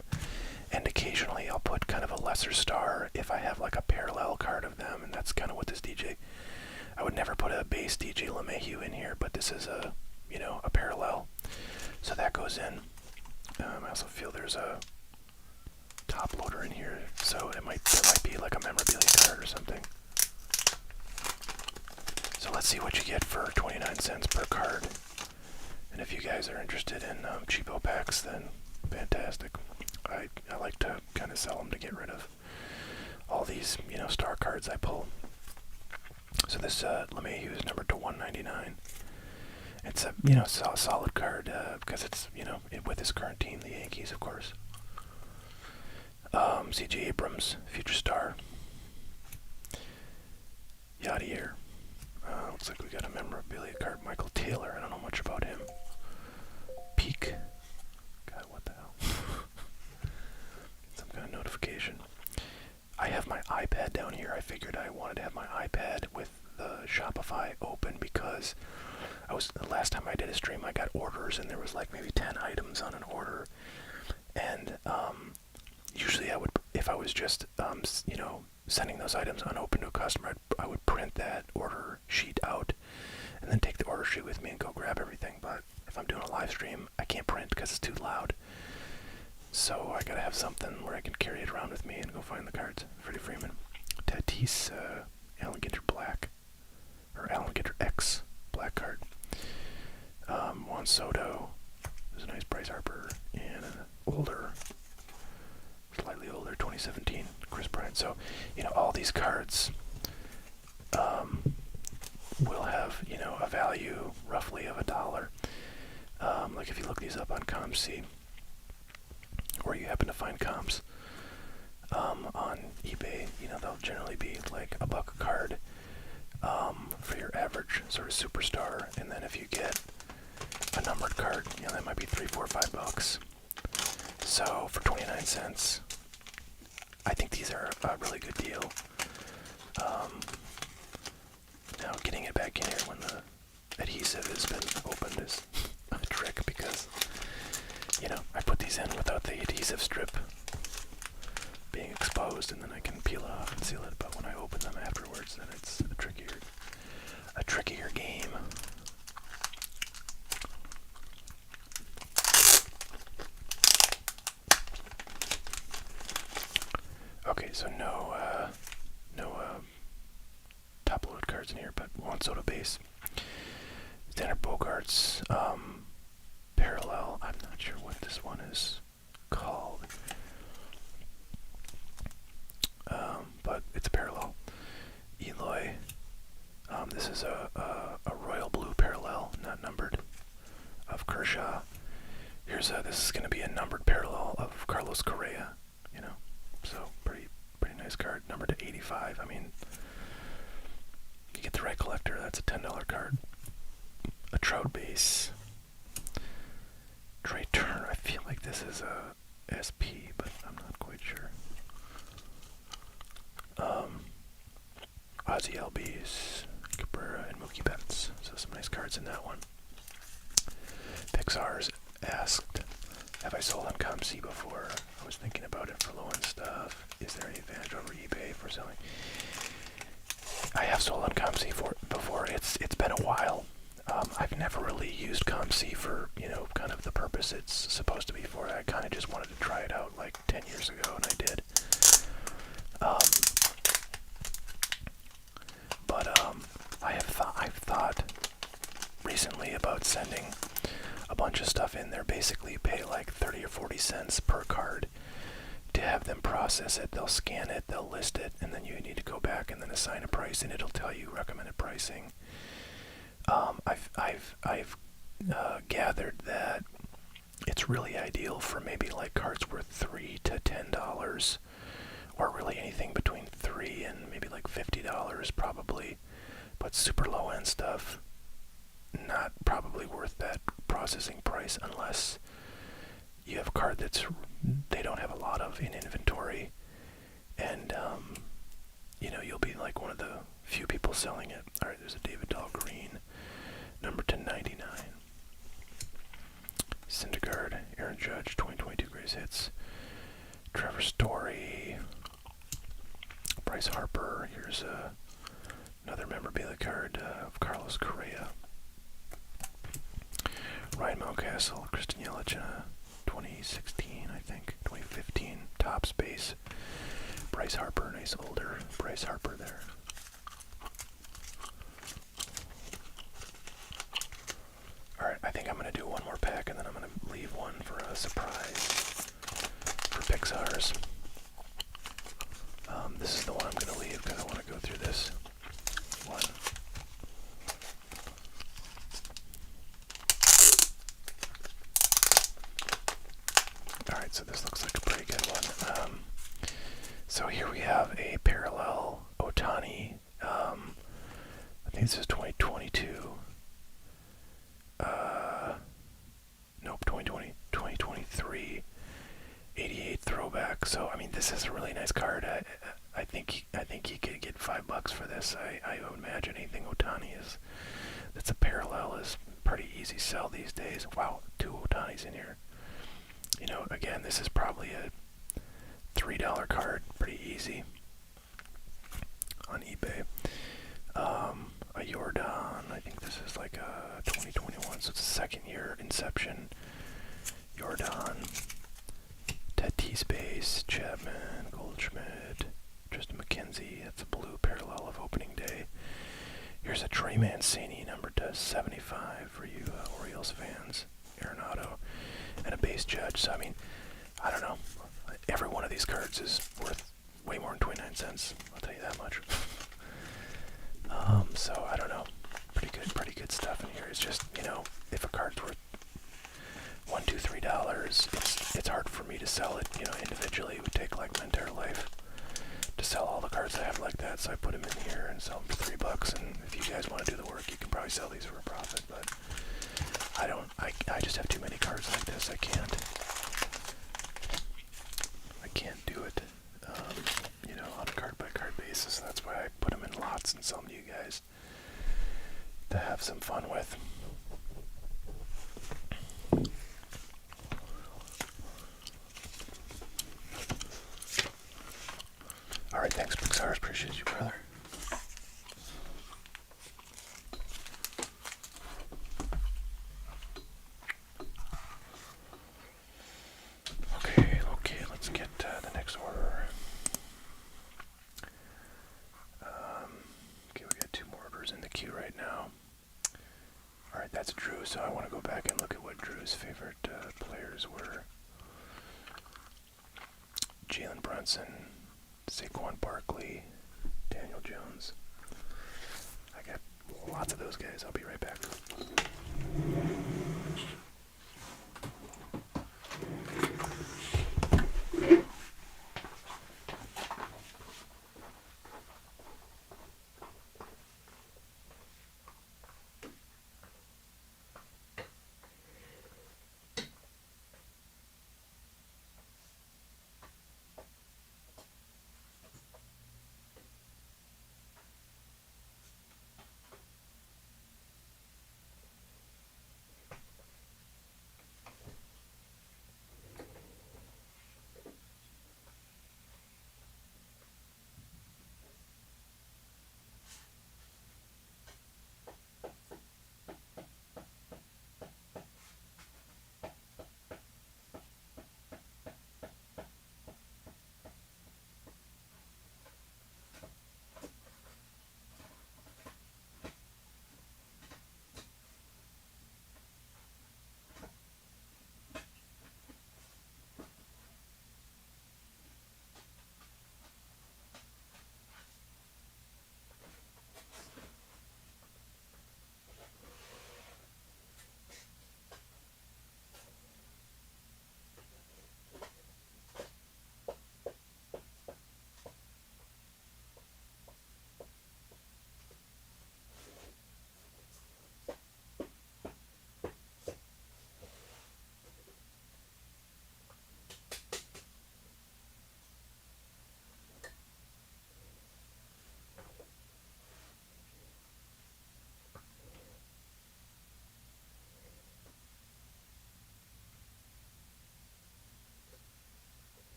And occasionally I'll put kind of a lesser star if I have like a parallel card of them, and that's kind of what this DJ. I would never put a base DJ LeMahieu in here, but this is a parallel, so that goes in. I also feel there's a top loader in here, so there might be like a memorabilia card or something. So let's see what you get for 29 cents per card. And if you guys are interested in cheapo packs, then fantastic. I like to kind of sell them to get rid of all these, star cards I pull. So this LeMahieu is numbered to 199. It's a, solid card because it's, with his current team, the Yankees, of course. C.J. Abrams, future star. Yadier. Looks like we got a memorabilia card. Michael Taylor. I don't know much about him. Peak. God, what the hell? Some kind of notification. I have my iPad down here. I figured I wanted to have my iPad with the Shopify open because the last time I did a stream, I got orders and there was like maybe 10 items on an order. And usually I would, if I was just, sending those items unopened to a customer, I would print that order sheet out and then take the order sheet with me and go grab everything. But if I'm doing a live stream, I can't print because it's too loud. So I gotta have something where I can carry it around with me and go find the cards. Freddie Freeman. Tatis, Alan Ginter Black. Or Alan Ginter X Black card. Juan Soto. There's a nice Bryce Harper. And an slightly older, 2017 Chris Bryant. So, all these cards will have, a value roughly of $1. Like if you look these up on ComC, or you happen to find comps on eBay, they'll generally be like $1 a card for your average sort of superstar. And then if you get a numbered card, that might be $3, $4, $5. So for 29 cents, I think these are a really good deal. Now getting it back in here when the adhesive has been opened is a trick because, I put these in without the adhesive strip being exposed, and then I can peel it off and seal it. But when I open them afterwards, then it's a trickier game. Okay, so no top-loaded cards in here, but Juan Soto base. Standard Bogarts, parallel. I'm not sure what this one is called, but it's a parallel. Eloy. This is a royal blue parallel, not numbered, of Kershaw. This is going to be a numbered parallel of Carlos Correa. So pretty nice card, numbered to 85. I mean, you get the right collector, that's a $10 card. A Trout base. Trey Turner. I feel like this is a SP, but I'm not quite sure. Ozzy Albies, Cabrera, and Mookie Betts. So some nice cards in that one. Pixar's asked, have I sold on ComC before? I was thinking about it for low-end stuff. Is there any advantage over eBay for selling? I have sold on ComC before. It's been a while. I've never really used ComC for, kind of the purpose it's supposed to be for. I kind of just wanted to try it out like 10 years ago, and I did. I've thought recently about sending a bunch of stuff in there. Basically, you pay like 30 or 40 cents per card to have them process it. They'll scan it, they'll list it, and then you need to go back and then assign a price, and it'll tell you recommended pricing. I've gathered that it's really ideal for maybe like cards worth $3 to $10, or really anything between $3 and maybe like $50 probably. But super low end stuff, not probably worth that processing price unless you have a card that's they don't have a lot of in inventory, and you'll be like one of the few people selling it. All right, there's a David Dahl green, number /99. Syndergaard, Aaron Judge, 2022 greatest hits. Trevor Story, Bryce Harper. Here's another memorabilia card of Carlos Correa. Ryan Mountcastle, Kristen Yelich, 2016, I think, 2015, top space. Bryce Harper, nice older Bryce Harper there. Alright, I think I'm going to do one more pack and then I'm going to leave one for a surprise for Pixar's. This is the one I'm going to leave because I want to go through this one. Alright, so this looks like a pretty good one. So here we have a parallel Ohtani. I think this is 2022. Nope, 2023. 88 throwback. So I mean, this is a really nice card. I think you could get $5 for this. I would imagine anything Ohtani is that's a parallel is pretty easy sell these days. Wow, 2 Ohtanis in here. Again, this is probably a $3 card, pretty easy on eBay. A Jordan, I think this is like a 2021, so it's a second year inception. Jordan, Tatis base, Chapman, Goldschmidt, Tristan McKenzie. That's a blue parallel of opening day. Here's a Trey Mancini, number /75 for you Orioles fans. Arenado, and a base Judge. So I mean, I don't know. Every one of these cards is worth way more than 29 cents. I'll tell you that much. So I don't know. Pretty good stuff in here. It's just, if a card's worth $1, $2, $3, it's hard for me to sell it. Individually, it would take like my entire life to sell all the cards I have like that. So I put them in here and sell them for $3. And if you guys want to do the work, you can probably sell these for a profit. But I don't. I just have too many cards like this. I can't do it, on a card-by-card basis. That's why I put them in lots and sell them to you guys to have some fun with. Alright, thanks, Pixar. Appreciate you, brother. Okay, let's get the next order. Okay, we got 2 more orders in the queue right now. Alright, that's Drew, so I want to go back and look at what Drew's favorite players were. Jalen Brunson, Saquon Barkley, Daniel Jones. I got lots of those guys. I'll be right back.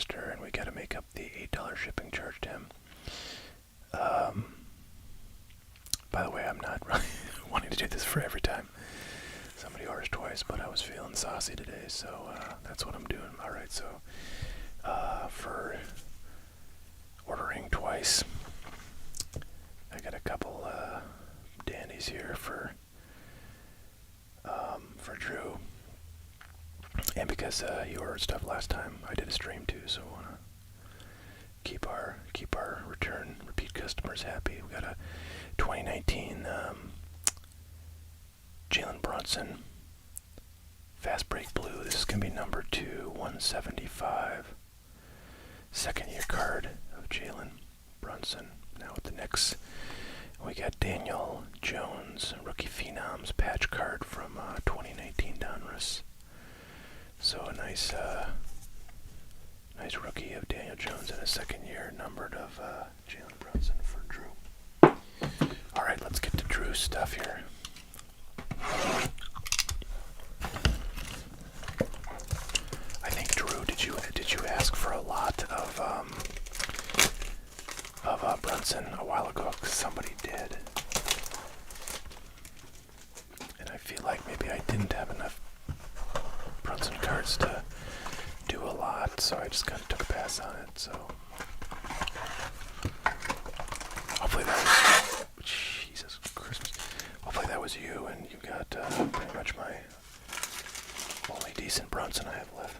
blaster, and we got to make up the $8 shipping charge to him. By the way, I'm not really wanting to do this for every time somebody orders twice, but I was feeling saucy today, so that's what I'm doing. Alright, so for ordering twice, I got a couple dandies here for Drew, and because he ordered stuff last time, I did a stream too, so I want to keep our repeat customers happy. We got a 2019 Jalen Brunson Fast Break Blue. This is going to be number 2/175. Second year card of Jalen Brunson. Now with the Knicks, we got Daniel Jones, Rookie Phenoms patch card from 2019 Donruss. So a nice rookie of Daniel Jones in his second year, numbered of Jalen Brunson for Drew. Alright, let's get to Drew's stuff here. I think Drew, did you ask for a lot of Brunson a while ago? Because somebody did, and I feel like maybe I didn't have enough Brunson cards to do a lot, so I just kind of took a pass on it. So hopefully that was, Jesus Christmas. Hopefully that was you, and you got pretty much my only decent Brunson I have left.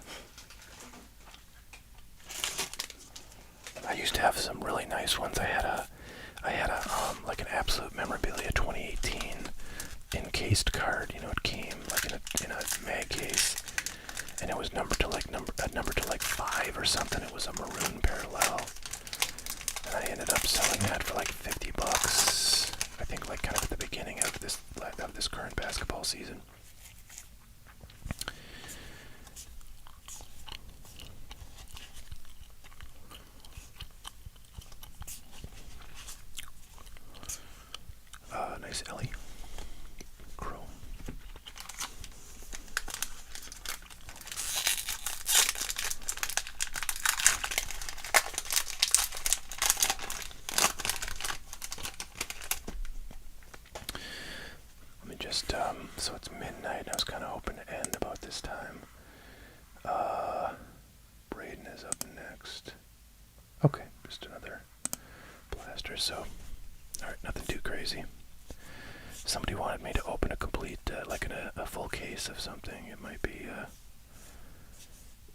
I used to have some really nice ones. I had a like an Absolute Memorabilia 2018 encased card. You know, it came like in a mag case, and it was numbered to like 5 or something. It was a maroon parallel, and I ended up selling that for like $50. I think like kind of at the beginning of this current basketball season. Nice Ellie. Chrome. Let me just, so it's midnight. I was kind of hoping to end about this time. Braden is up next. Okay, just another blaster, so, alright, nothing too crazy. Somebody wanted me to open a complete, like a full case of something. It might be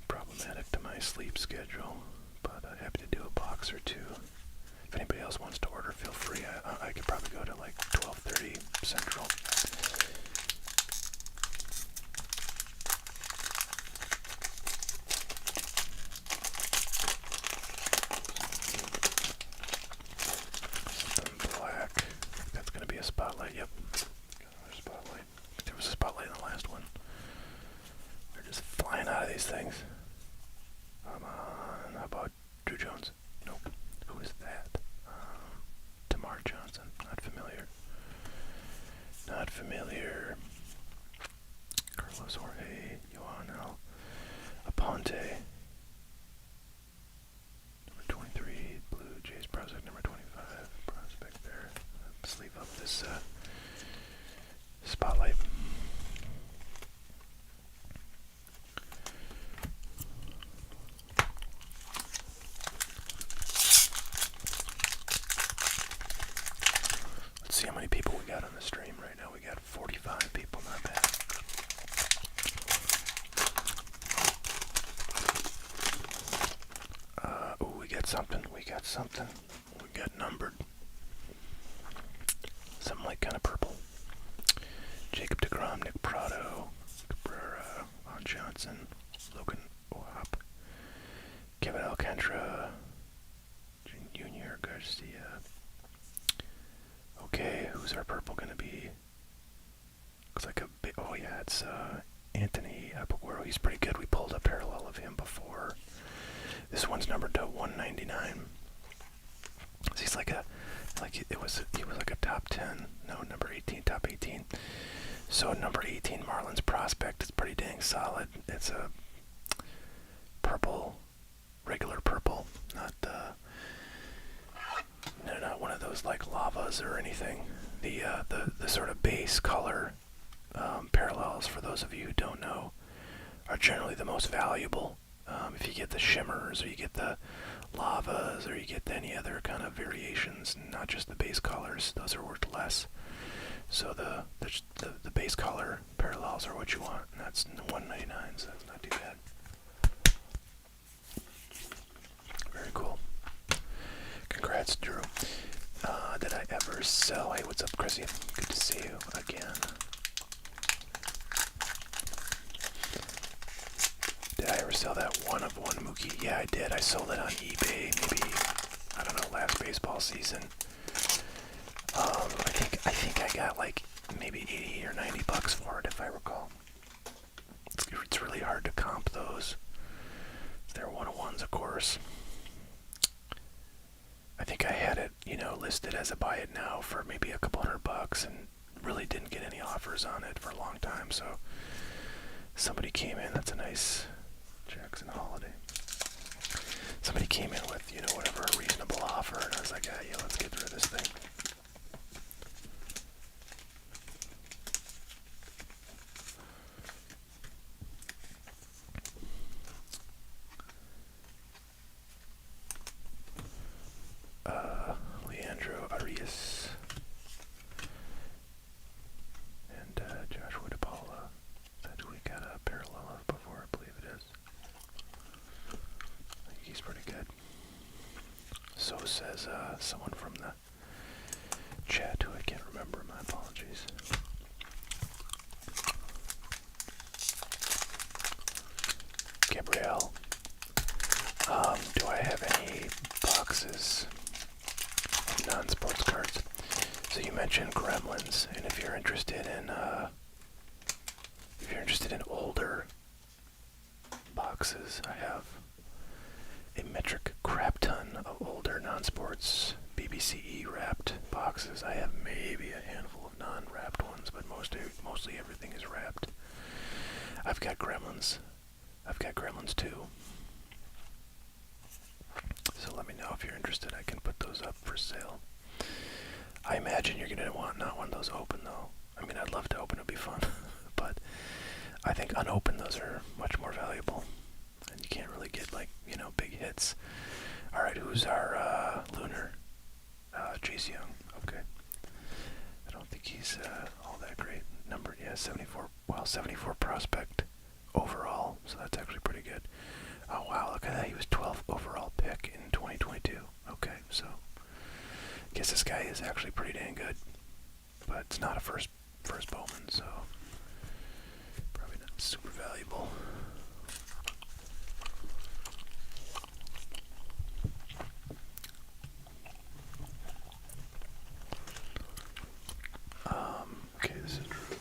problematic to my sleep schedule, but I'm happy to do a box or two. If anybody else wants to order, feel free. I could probably go to like 12:30 Central. Something black. That's going to be a spotlight. Yep. Another spotlight. There was a spotlight in the last one. They're just flying out of these things. Come on. How about Drew Jones? Nope. Who is that? Tamar Johnson. Not familiar. Not familiar. Carlos Jorge. Yohanel Aponte. Number 23. Blue Jays Prospect. Number 25. Prospect there. Sleeve up this spotlight. Let's see how many people we got on the stream right now. We got 45 people, not bad. Ooh, we got something. We got numbered. Something like kind of purple. Jacob deGrom, Nick Prado, Cabrera, Ron Johnson, Logan Wap, Kevin Alcantara, Junior Garcia. Okay, who's our purple gonna be? Looks like a big, oh yeah, it's Anthony Apoguero. He's pretty good. We pulled a parallel of him before. This one's numbered to 199. He's he was like a top 10, no, number 18, top 18. So number 18, Marlins Prospect, is pretty dang solid. It's a purple regular fuzz or anything. The sort of base color parallels, for those of you who don't know, are generally the most valuable. If you get the shimmers, or you get the lavas, or you get any other kind of variations, not just the base colors, those are worth less. So the base color parallels are what you want, and that's $1.99, so that's not too bad. Very cool. Congrats, Drew. Did I ever sell? Hey, what's up, Chrissy? Good to see you again. Did I ever sell that one of one Mookie? Yeah, I did. I sold it on eBay, maybe, I don't know, last baseball season. I think I got like maybe 80 or 90 bucks for it, if I recall. It's really hard to comp those. They're one-of-ones, of course. I think I had it, listed as a buy it now for maybe a couple $100, and really didn't get any offers on it for a long time. So somebody came in. That's a nice Jackson Holiday. Somebody came in with, whatever, a reasonable offer, and I was like, yeah, let's get rid of this thing. Leandro Arias and Joshua DePaula, that we got a parallel of before, I believe it is. I think he's pretty good. So says someone from the chat who I can't remember. My apologies. Gabrielle, do I have any boxes of non-sports cards? So you mentioned Gremlins, and if you're interested in older boxes, I have a metric crap ton of older non-sports BBCE wrapped boxes. I have maybe a handful of non-wrapped ones, but mostly everything is wrapped. I've got Gremlins. I've got Gremlins 2. So let me know if you're interested. I can put those up for sale. I imagine you're going to not want those open, though. I mean, I'd love to open. It'd be fun. But I think unopened, those are much more valuable. And you can't really get, big hits. All right, who's our Lunar? Jace Young. Okay. I don't think he's all that great. Number, 74. Well, 74 prospect overall, so that's actually pretty good. Oh, wow, look at that. He was 12th overall pick in 2022. Okay, so I guess this guy is actually pretty dang good. But it's not a first Bowman, so probably not super valuable. Okay, this is Drew.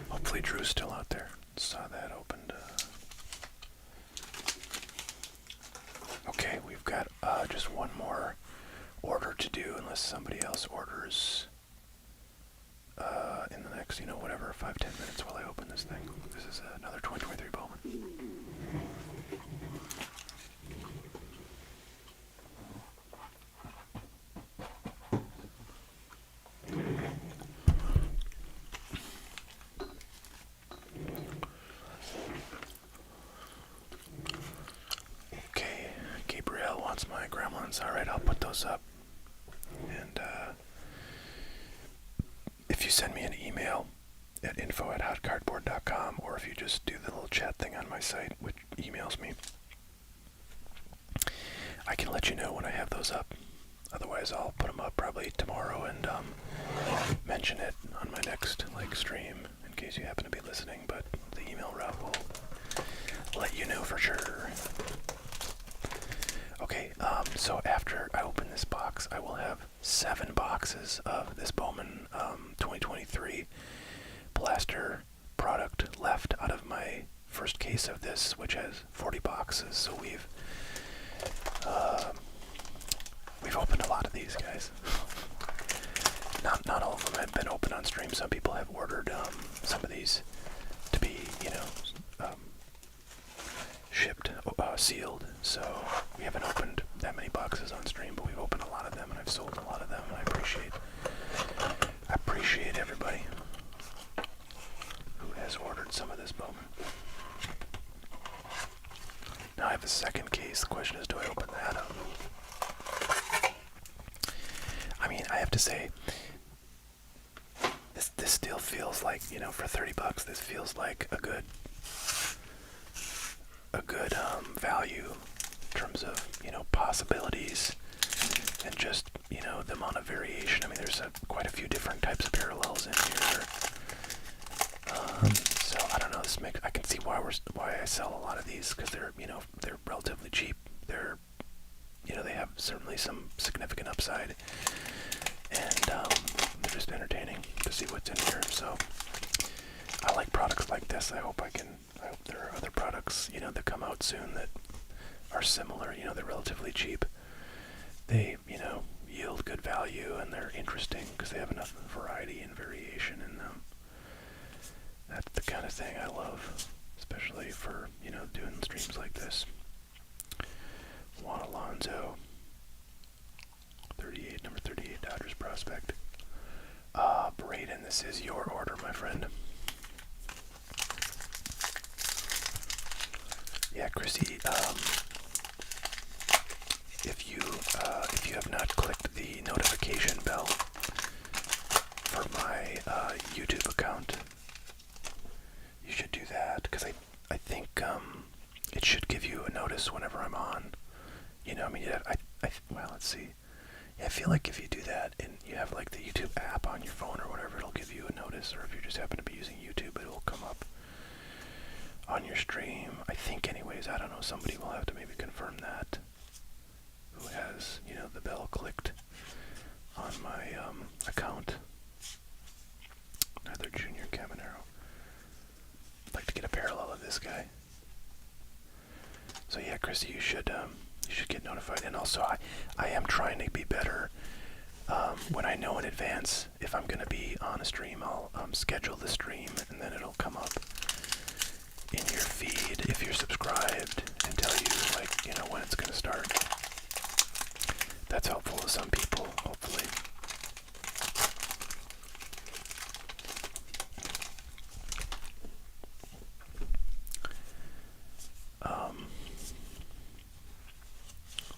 Hopefully Drew's still out there. Saw that opened. Okay, we've got just one more order to do, unless somebody else orders in the next, 5-10 minutes while I open this thing. This is another 2023 Bowman. Okay, Gabrielle wants my Gremlins. Alright, I'll put those up. And if you send me an email at info@hotcardboard.com, or if you just do the little chat thing on my site, which emails me, I can let you know when I have those up. Otherwise, I'll put them up probably tomorrow and mention it on my next stream in case you happen to be listening. But the email route will let you know for sure. Okay, so after I open this box, I will have 7 boxes of this Bowman 2023 Blaster product left out of my first case of this, which has 40 boxes. So we've opened a lot of these, guys. Not all of them have been open on stream. Some people have ordered some of these to be, shipped, sealed. So we haven't opened that many boxes on stream, but we've opened a lot of them, and I've sold a lot of them, and I appreciate everybody who has ordered some of this Bowman. Now I have a second case. The question is, do I open that up? I mean, I have to say, this still feels like, you know, for $30, this feels like a good value in terms of, you know, possibilities and just, you know, the amount of variation. I mean, there's quite a few different types of parallels in here. So I don't know. I can see why I sell a lot of these, because they're, you know, they're relatively cheap. They're, you know, they have certainly some significant upside, and they're just entertaining to see what's in here. So I like products like this. I hope there are other products, you know, that come out soon that are similar. You know, they're relatively cheap. They, you know, yield good value, and they're interesting because they have enough variety and variation in them. That's the kind of thing I love, especially for, you know, doing streams like this. Juan Alonso, number 38 Dodgers prospect. Braden, this is your order, my friend. Yeah, Chrissy, if you have not clicked the notification bell for my YouTube account, you should do that, because I think it should give you a notice whenever I'm on. You know, I mean, well, let's see. Yeah, I feel like if you do that and you have like the YouTube app on your phone or whatever, it'll give you a notice, or if you just happen to be using YouTube, it'll come up on your stream. I think anyways, I don't know, somebody will have to maybe confirm that, who has, you know, the bell clicked on my account. Another Junior Caminero. I'd like to get a parallel of this guy. So yeah, Chrissy, you should get notified. And also, I am trying to be better. When I know in advance if I'm going to be on a stream, I'll schedule the stream, and then it'll come up in your feed if you're subscribed, and tell you, like, you know, when it's going to start. That's helpful to some people, hopefully.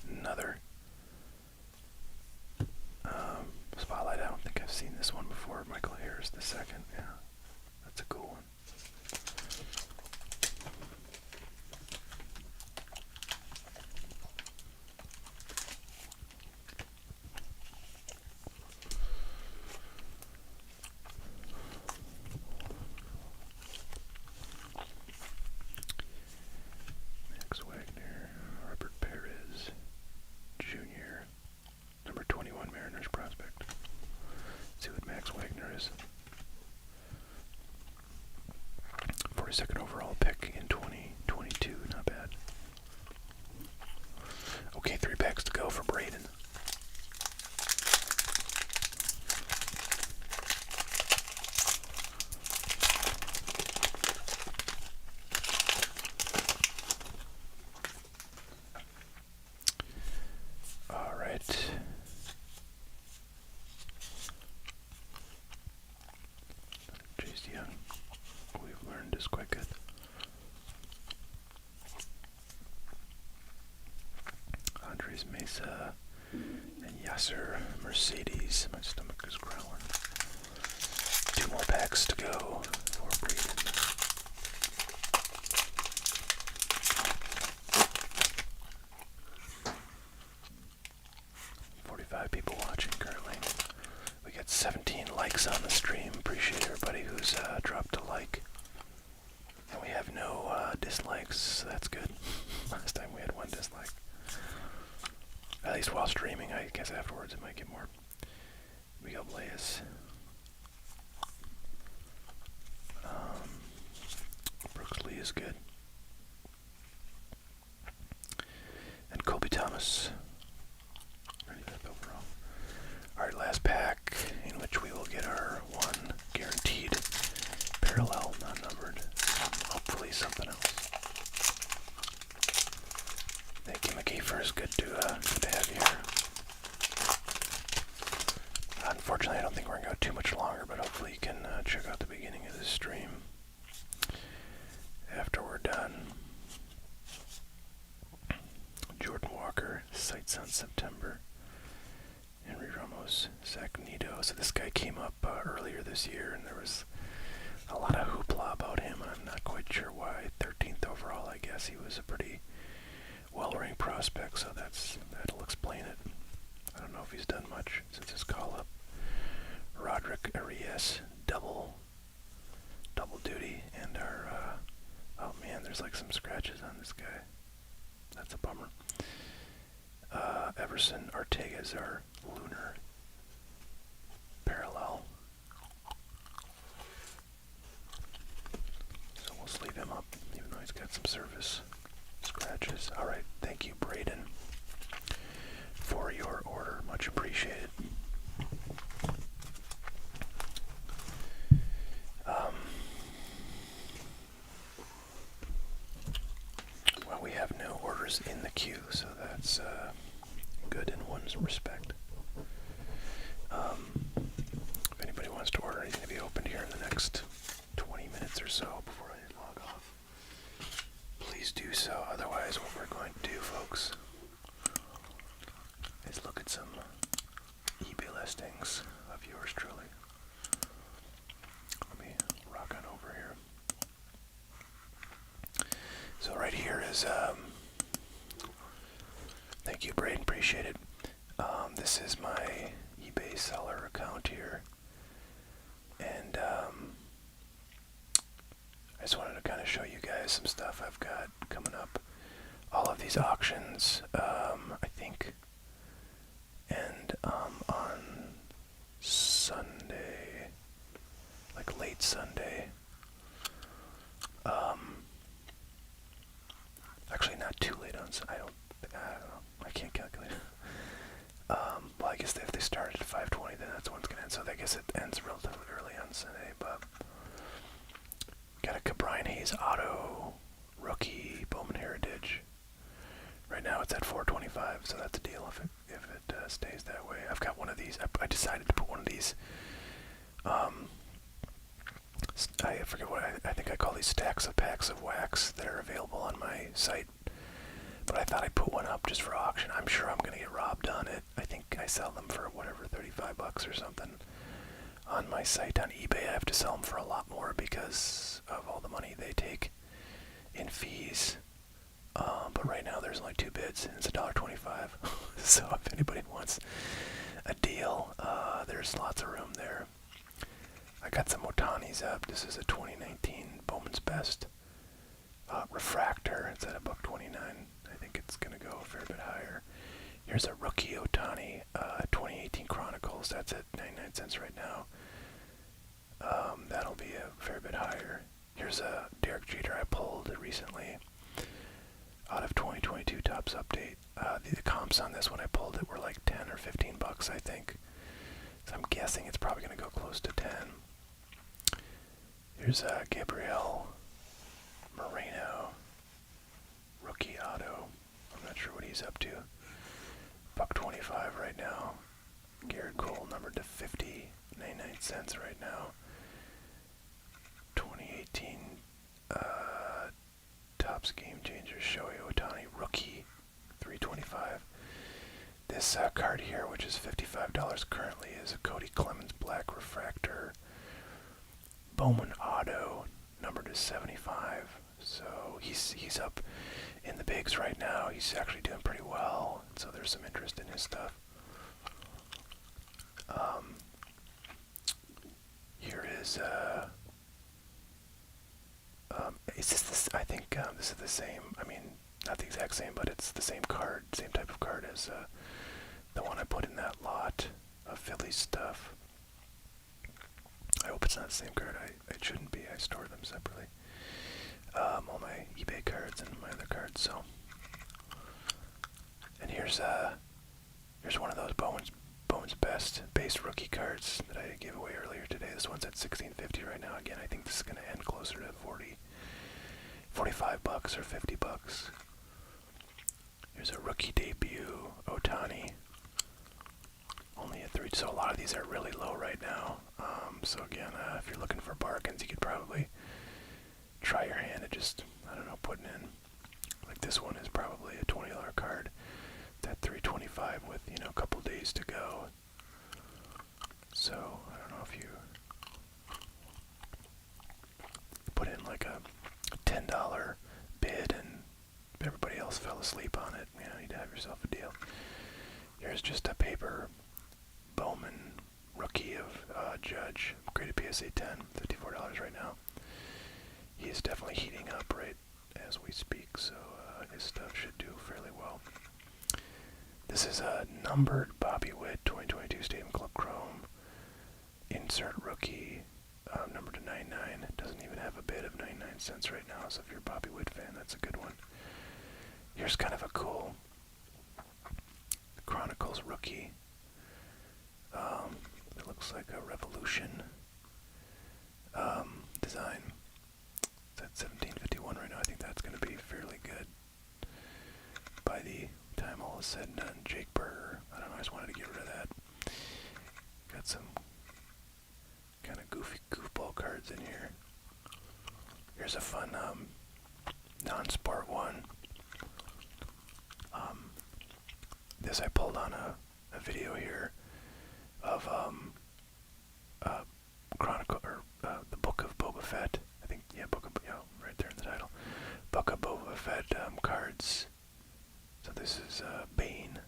Another spotlight. I don't think I've seen this one before. Michael Harris the second. Yeah, that's a cool one. Max Wagner, Robert Perez Jr., number 21 Mariners prospect. Let's see what Max Wagner is. 42nd overall pick in 2022, not bad. Okay, 3 packs to go for Braden. All right. Chase Young, we've learned, is quite good. Andres Mesa and Yasser Mercedes. My stomach is growling. 2 more packs to go for Braden. People watching currently. We got 17 likes on the stream. Appreciate everybody who's dropped a like. And we have no dislikes, so that's good. Last time we had 1 dislike. At least while streaming. I guess afterwards it might get more. We got Blaze. Brooks Lee is good. And Colby Thomas. Alright, last pack, in which we will get our 1 guaranteed parallel, non-numbered, hopefully something else. Thank you, McKee, Kiefer is good to have here. Unfortunately, I don't think we're going to go too much longer, but hopefully you can check out the beginning of this stream after we're done. Jordan Walker, Sights on September. Henry Ramos, Zach Nito. So this guy came up earlier this year, and there was a lot of hoopla about him. I'm not quite sure why. 13th overall, I guess. He was a pretty well-ranked prospect, so that'll explain it. I don't know if he's done much since his call-up. Roderick Arias, double duty, and our, oh man, there's like some scratches on this guy. That's a bummer. Everson Ortega is our lunar parallel. So we'll sleeve him up, even though he's got some service scratches. Alright, thank you, Braden, for your order. Much appreciated. Well, we have no orders in the queue, so that's good in one's respect. If anybody wants to order anything to be opened here in the next 20 minutes or so before I log off, please do so. Otherwise, what we're going to do, folks, is look at some eBay listings of yours truly. Let me rock on over here. So right here is, thank you, Braden, appreciate it. This is my eBay seller account here, and I just wanted to kind of show you guys some stuff I've got coming up. All of these auctions, I think, end on Sunday, like late Sunday. Actually, not too late on Sunday. I don't know. I can't calculate. Well, I guess if they started at 5:20, then that's when it's gonna end. So I guess it ends relatively early on Sunday. But got a Brian Hayes auto rookie Bowman Heritage. Right now it's at 425, so that's a deal if it stays that way. I've got one of these. I decided to put one of these. I forget what I think I call these stacks of packs of wax that are available on my site. But I thought I'd put one up just for auction. I'm sure I'm gonna get robbed on it. I think I sell them for whatever, 35 bucks or something. On my site on eBay, I have to sell them for a lot more because of all the money they take in fees. But right now there's only 2 bids, and it's $1.25. So if anybody wants a deal, there's lots of room there. I got some Otanis up. This is a 2019 Bowman's Best refractor. It's at $1.29. I think it's gonna go a fair bit higher. Here's a rookie Otani 2018 Chronicles. That's at 99 cents right now. That'll be a fair bit higher. Here's a Derek Jeter I pulled recently out of 2022 Topps Update. The comps on this when I pulled it were like 10 or 15 bucks, I think. So I'm guessing it's probably going to go close to 10. Here's Gabriel Moreno rookie auto. I'm not sure what he's up to. $1.25 right now. Garrett Cole numbered to 50, 99 cents right now. 2018 Topps Game Changers Shohei Ohtani rookie, $3.25. This card here, which is $55 currently, is a Cody Clemens Black Refractor Bowman Auto, numbered to 75. So he's up in the bigs right now. He's actually doing pretty well, so there's some interest in his stuff. Here is this? I think this is the same. I mean, not the exact same, but it's the same card, same type of card as the one I put in that lot of Phillies stuff. I hope it's not the same card. It shouldn't be. I store them separately. All my eBay cards and my other cards. So, and here's one of those Bowman's Best base rookie cards that I gave away earlier today. This one's at $16.50 right now. Again, I think this is going to end closer to 45 bucks or 50 bucks. Here's a rookie debut, Otani. Only a 3, so a lot of these are really low right now. So again, if you're looking for bargains, you could probably try your hand at just, I don't know, putting in, like this one is probably a $20 card. That 325 with, a couple days to go. So, I don't know if you put in like a $10 bid and everybody else fell asleep on it, you'd have yourself a deal. Here's just a paper Bowman rookie of Judge, graded PSA 10, $54 right now. He is definitely heating up right as we speak, so his stuff should do fairly well. This is a numbered Bobby Witt 2022 Stadium Club Chrome insert rookie, numbered to 99. It doesn't even have a bid of 99 cents right now, so if you're a Bobby Witt fan, that's a good one. Here's kind of a cool Chronicles rookie. It looks like a Revolution design. It's at 1751 right now. I think that's going to be fairly good by the time all is said and done. Jake Berger. I don't know, I just wanted to get rid of that. Got some kind of goofy goofball cards in here. Here's a fun non-sport one. This I pulled on a video here of Chronicle, or the Book of Boba Fett. I think, yeah, right there in the title. Book of Boba Fett cards. So this is Bane,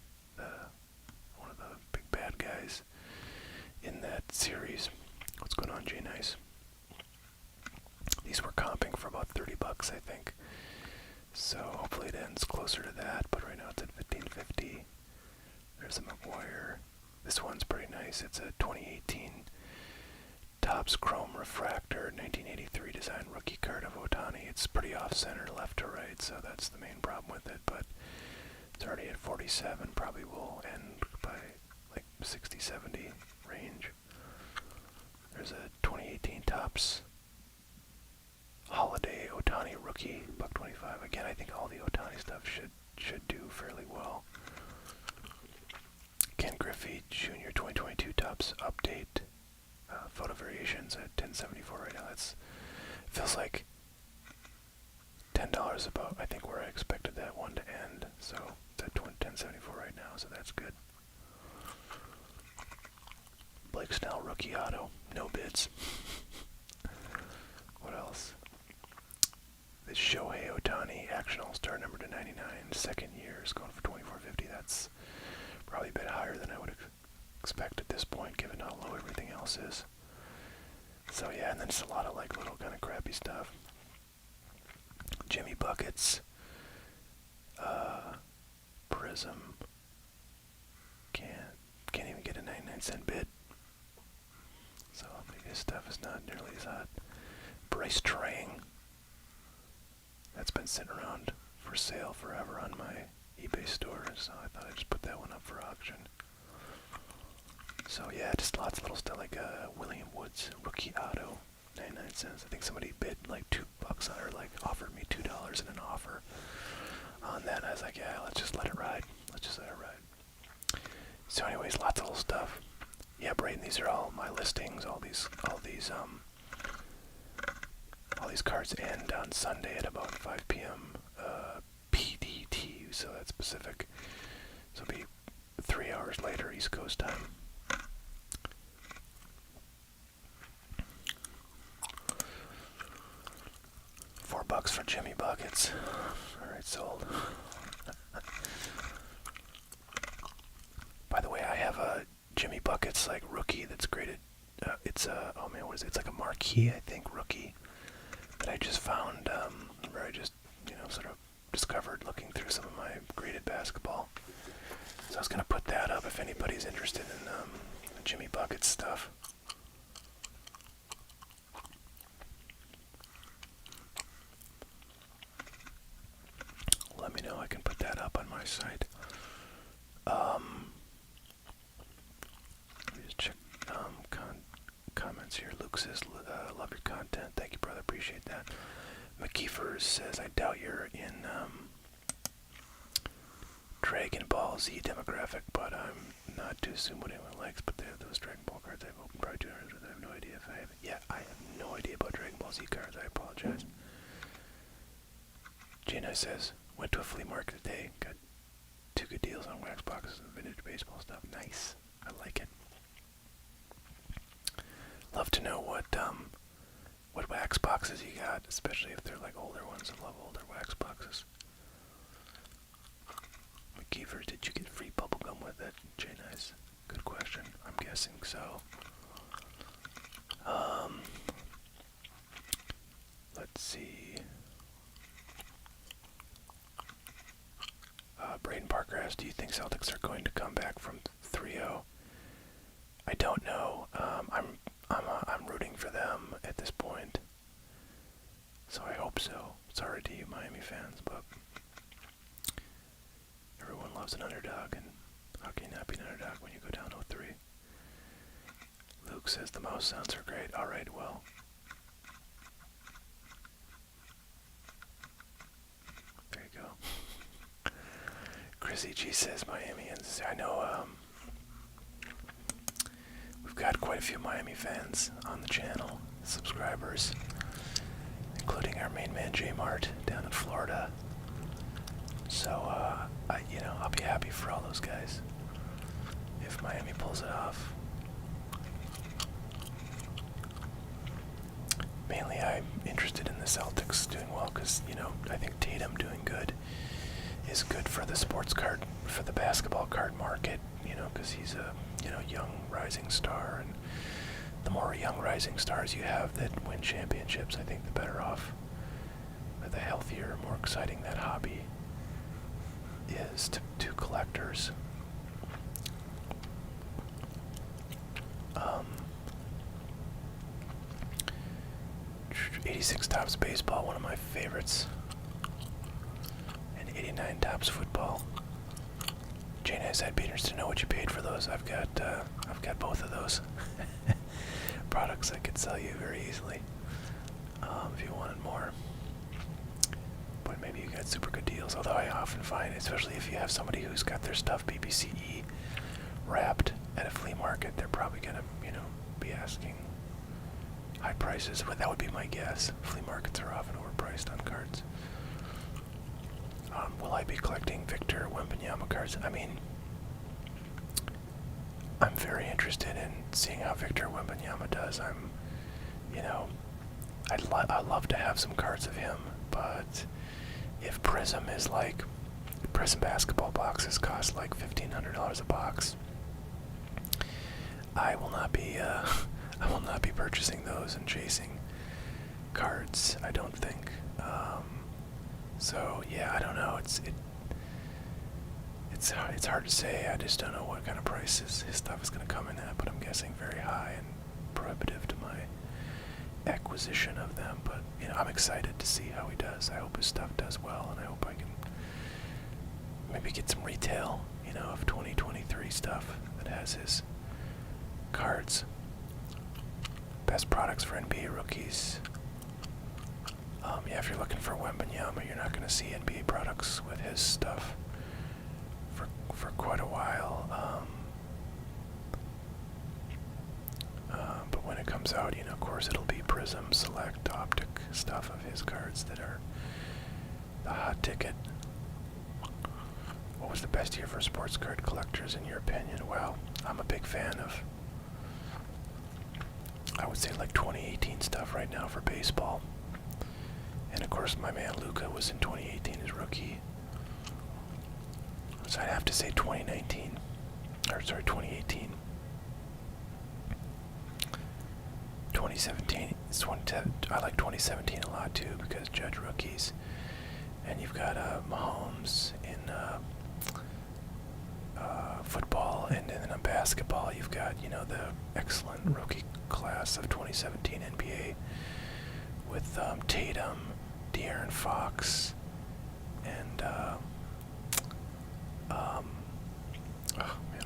one of the big bad guys in that series. What's going on, Jay Nice? These were comping for about $30, I think. So hopefully it ends closer to that, but right now it's at $15.50. There's a McGuire. This one's pretty nice. It's a 2018 Topps Chrome Refractor 1983 design rookie card of Otani. It's pretty off-center, left to right, so that's the main problem with it, but it's already at 47. Probably will end by like 60, 70 range. There's a 2018 Topps Holiday Otani rookie, $1.25. Again, I think all the Otani stuff should do fairly well. Ken Griffey Jr. 2022 Topps Update photo variations at $10.74 right now. That's feels like $10 about, I think, where I expected that one to end. So it's at $10.74 right now, so that's good. Blake Snell rookie auto, no bids. What else? This Shohei Otani Action All-Star number to 99, second year, is going for $24.50. That's probably a bit higher than I would expect at this point, given how low everything else is. So yeah, and then just a lot of like little kind of crappy stuff. Jimmy Buckets, Prism, can't even get a 99-cent bid. So maybe his stuff is not nearly as hot. Bryce Trang. That's been sitting around for sale forever on my eBay store, so I thought I'd just put that one up for auction. So yeah, just lots of little stuff like William Woods rookie auto, 99 cents. I think somebody bid like $2 on it, or like offered me $2 in an offer on that. And I was like, yeah, let's just let it ride. Let's just let it ride. So anyways, lots of little stuff. Yeah, Braden, these are all my listings. All these cards end on Sunday at about 5 p.m. PDT, so that's Pacific. So it'll be 3 hours later East Coast time. $4 for Jimmy Buckets. Alright, sold. By the way, I have a Jimmy Buckets like rookie that's graded. It's a, oh man, what is it? It's like a marquee, I think, rookie that I just found, where I just, sort of discovered looking through some of my graded basketball. So I was going to put that up if anybody's interested in Jimmy Buckets stuff. Let me know, I can put that up on my site. Let me just check comments here. Luke says, love your content. Thank you, brother. Appreciate that. McKeefer says, I doubt you're in Dragon Ball Z demographic, but I'm not too soon what anyone likes. But they have those Dragon Ball cards. I've opened probably 200 with. I have no idea if I have. Yeah, I have no idea about Dragon Ball Z cards. I apologize. Gina says, went to a flea market today. Got 2 good deals on wax boxes and vintage baseball stuff. Nice. I like it. Love to know what wax boxes you got, especially if they're like older ones. I love older wax boxes. McKeever, did you get free bubblegum with it? Jay Nice. Good question. I'm guessing so. Let's see. Braden Parker asks, do you think Celtics are going to come back from 3-0? I don't know. I'm rooting for them at this point, so I hope so. Sorry to you Miami fans, but everyone loves an underdog, and how can you not be an underdog when you go down 0-3? Luke says the mouse sounds are great. Alright, well. There you go. Chrissy G says Miamians. I know, we've got quite a few Miami fans on the channel, subscribers, including our main man J Mart down in Florida. So, I'll be happy for all those guys if Miami pulls it off. Mainly, I'm interested in the Celtics doing well because, I think Tatum doing good is good for the for the basketball card market, because he's a, young rising star, and the more young rising stars you have that win championships, I think the better off, the healthier, more exciting that hobby is to collectors. 86 Topps Baseball, one of my favorites, and 89 Topps Football. Jane has I'd be interested to know what you paid for those. I've got both of those products I could sell you very easily if you wanted more. But maybe you got super good deals. Although I often find, especially if you have somebody who's got their stuff PPCE wrapped at a flea market, they're probably gonna, be asking high prices. But that would be my guess. Flea markets are often overpriced on cards. Will I be collecting Victor Wembanyama cards? I mean, I'm very interested in seeing how Victor Wembanyama does. I'd love to have some cards of him, but if Prism is like, Prism basketball boxes cost like $1,500 a box, I will not be purchasing those and chasing cards, I don't think. So yeah, I don't know. It's hard to say. I just don't know what kind of prices his stuff is going to come in at, but I'm guessing very high and prohibitive to my acquisition of them. But I'm excited to see how he does. I hope his stuff does well, and I hope I can maybe get some retail, of 2023 stuff that has his cards. Best products for NBA rookies. Yeah, if you're looking for Wembanyama, you're not going to see NBA products with his stuff for quite a while. But when it comes out, of course, it'll be Prism Select Optic stuff of his cards that are the hot ticket. What was the best year for sports card collectors in your opinion? Well, I'm a big fan of, I would say, like 2018 stuff right now for baseball. And of course my man Luka was in 2018 as rookie. So I'd have to say 2018. I like 2017 a lot too because Judge rookies. And you've got Mahomes in football, and then in basketball you've got, the excellent rookie class of 2017 NBA with Tatum, De'Aaron Fox, and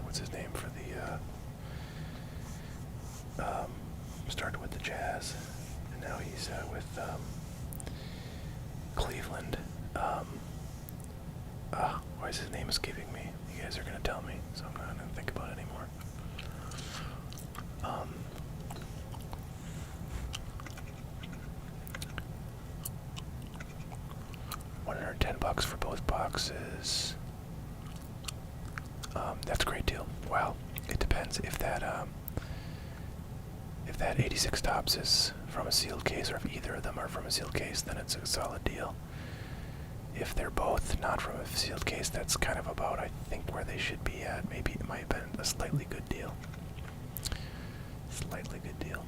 what's his name for the started with the Jazz, and now he's with Cleveland. Why Why is his name escaping me? You guys are gonna tell me, so I'm not gonna think about it anymore. 110 bucks for both boxes. That's a great deal. Wow. It depends if that 86 tops is from a sealed case, or if either of them are from a sealed case, then it's a solid deal. If they're both not from a sealed case, that's kind of about, I think, where they should be at. Maybe it might have been a slightly good deal. Slightly good deal.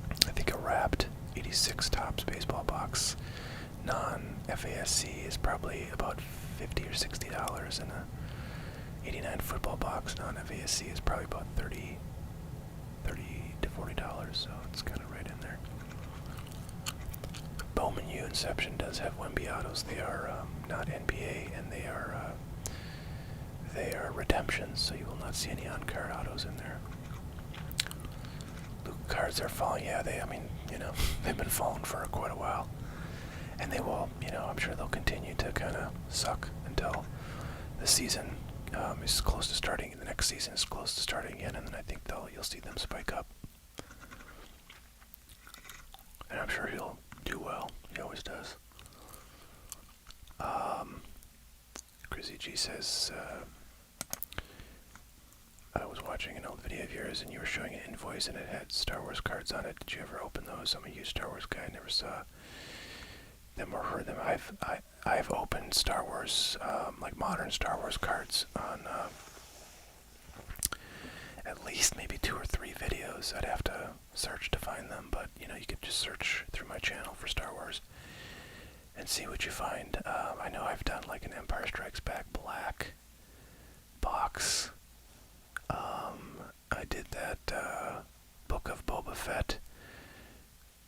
I think a wrapped 86 tops baseball box, non-FASC, is probably about $50 or $60, and a 89 football box non-FASC is probably about $30 to $40, so it's kind of right in there. Bowman U Inception does have Wemby autos. They are not NBA, and they are redemptions, so you will not see any on-card autos in there. Luka cards are falling. Yeah, they've been falling for quite a while, and they will. I'm sure they'll continue to kind of suck until the season is close to starting. The next season is close to starting again, and then I think you'll see them spike up. And I'm sure he'll do well. He always does. Grizzy G says, I was watching an old video of yours and you were showing an invoice and it had Star Wars cards on it. Did you ever open those? I'm a huge Star Wars guy. I never saw them or heard them. I've opened Star Wars, like modern Star Wars cards on at least maybe 2 or 3 videos. I'd have to search to find them, but you could just search through my channel for Star Wars and see what you find. I know I've done like an Empire Strikes Back black box. I did that Book of Boba Fett,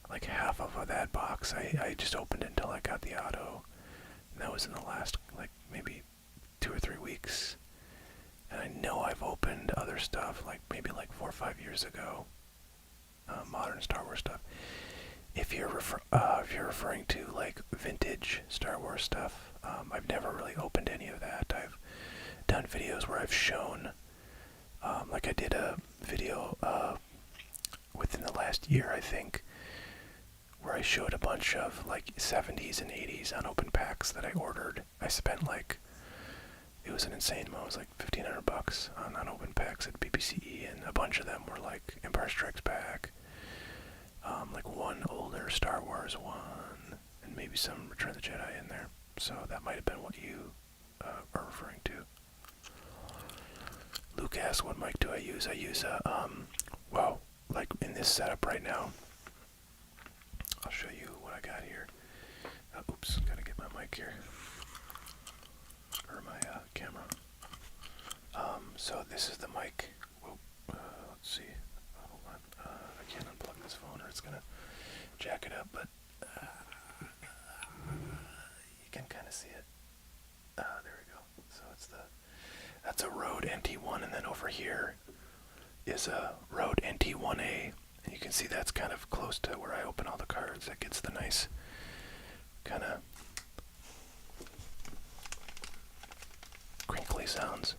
like half of that box. I just opened it until I got the auto, and that was in the last like maybe 2 or 3 weeks. And I know I've opened other stuff like maybe like 4 or 5 years ago, modern Star Wars stuff. If you're referring to like vintage Star Wars stuff, I've never really opened any of that. I've done videos where I've shown, like I did a video within the last year, I think, where I showed a bunch of like 70s and 80s unopened packs that I ordered. I spent like, it was an insane amount. It was like $1,500 on unopened packs at BPCE, and a bunch of them were like Empire Strikes Back, like one older Star Wars one, and maybe some Return of the Jedi in there. So that might have been what you are referring to. Luke asks, what mic do I use? I use well, like in this setup right now, I'll show you what I got here. Oops, gotta get my mic here, or my camera. So this is the mic. Whoa, let's see. Hold on. I can't unplug this phone or it's gonna jack it up, but you can kind of see it. There we go. So that's a Rode NT1, and then over here is a Rode NT1A, and you can see that's kind of close to where I open all the cards. That gets the nice kind of crinkly sounds,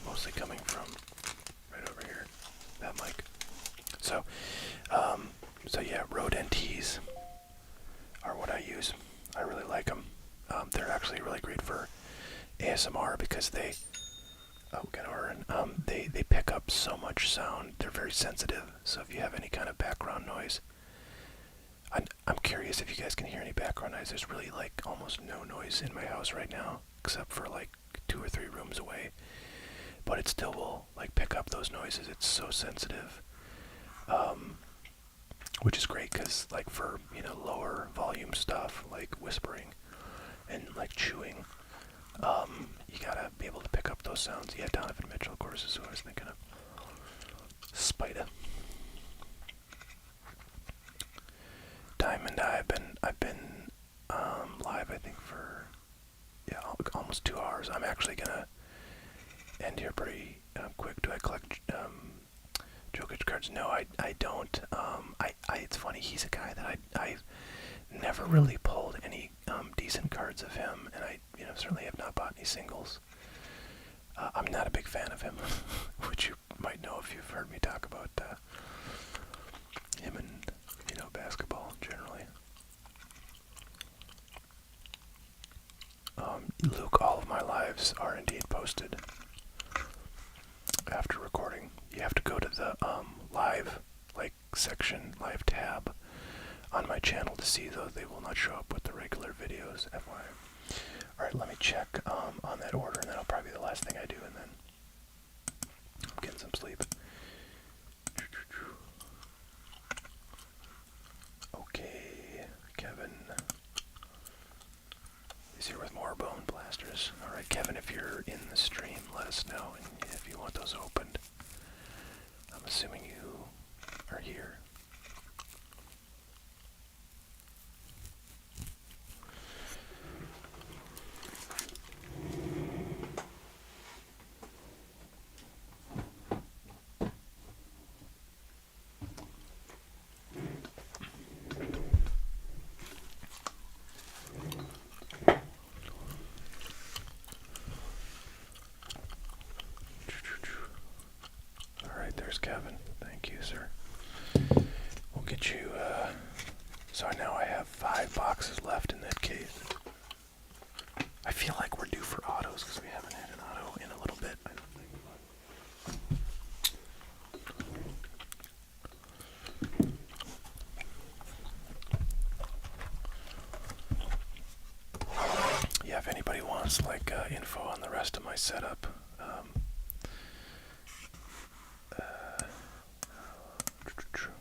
mostly coming from right over here, that mic. So yeah, Rode NTs are what I use. I really like them. They're actually really great for ASMR because they pick up so much sound. They're very sensitive, so if you have any kind of background noise, I'm curious if you guys can hear any background noise. There's really like almost no noise in my house right now, except for like 2 or 3 rooms away, but it still will like pick up those noises. It's so sensitive, which is great because like for lower volume stuff like whispering and like chewing, you gotta be able to pick up those sounds. Yeah, Donovan Mitchell, of course, is who I was thinking of. Spider. Diamond Eye, I've been live, I think, for almost 2 hours. I'm actually gonna end here pretty quick. Do I collect Jokic cards? No, I don't. It's funny. He's a guy that I've never really pulled any decent cards of him, and I certainly have not bought any singles. I'm not a big fan of him, which you might know if you've heard me talk about him and basketball generally. Luke, all of my lives are indeed posted after recording. You have to go to the live section, live tab on my channel to see those. They will not show up with the regular videos, FYI. Alright, let me check on that order, and that'll probably be the last thing I do, and then I'm getting some sleep. Okay, Kevin is here with more bone blasters. Alright, Kevin, if you're in the stream, let us know, and if you want those opened. I'm assuming you are here. Kevin, thank you, sir. We'll get you, so now I have 5 boxes left in that case. I feel like we're due for autos because we haven't had an auto in a little bit, I don't think. Yeah, if anybody wants info on the rest of my setup,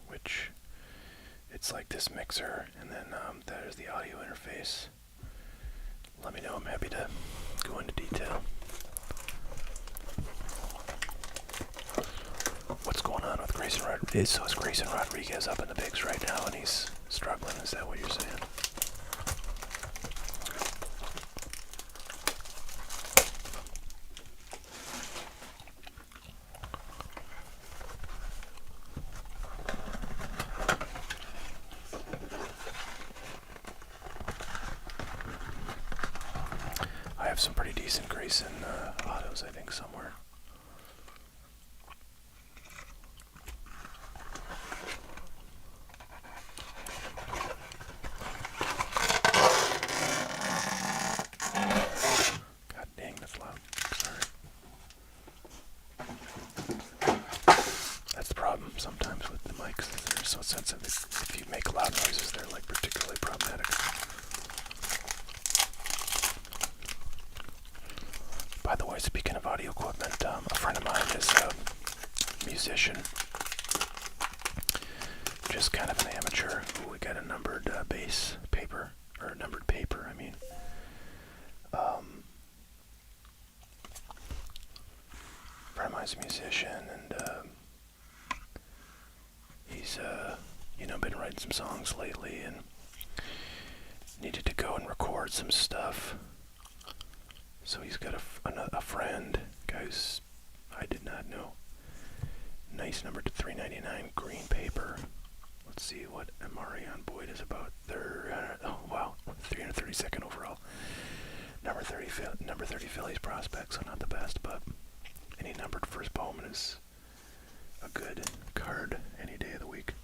which it's like this mixer, and then that is the audio interface. Let me know. I'm happy to go into detail. What's going on with Grayson Rodriguez? So is Grayson Rodriguez up in the bigs right now, and he's struggling? Is that what you're saying? I have some pretty decent Grayson autos, I think, somewhere. God dang, that's loud. Sorry. That's the problem sometimes with the mics. They're so sensitive. If you make loud noises, they're particularly problematic. By the way, speaking of audio equipment, a friend of mine is a musician, just kind of an amateur. We got a numbered bass paper, or numbered paper, I mean. A friend of mine's a musician, and he's been writing some songs lately, and needed to go and record some stuff. So he's got a friend, guys, I did not know. Nice number 399 green paper. Let's see what Marion Boyd is about. Oh wow, 332nd overall. Number 30 Phillies prospect, so not the best, but any numbered first Bowman is a good card any day of the week.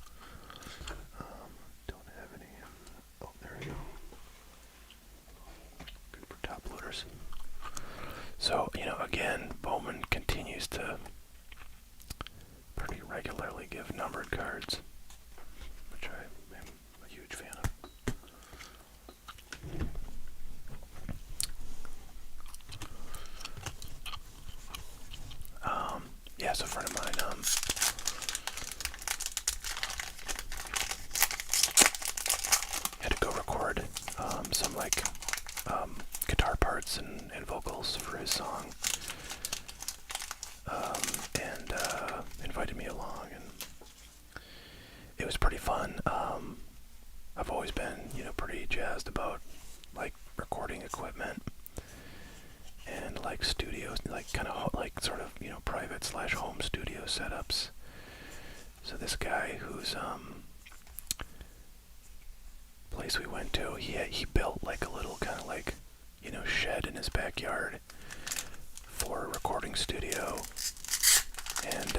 Don't have any. Oh, there we go. Good for top loaders. So, again, Bowman continues to pretty regularly give numbered cards, which I am a huge fan of. Yeah, so a friend of mine, had to go record some guitar parts and vocals for his song, and invited me along, and it was pretty fun. I've always been, pretty jazzed about recording equipment and studios, kind of sort of private / home studio setups. So this guy whose place we went to, he built like a little kind of like, shed in his backyard for a recording studio, and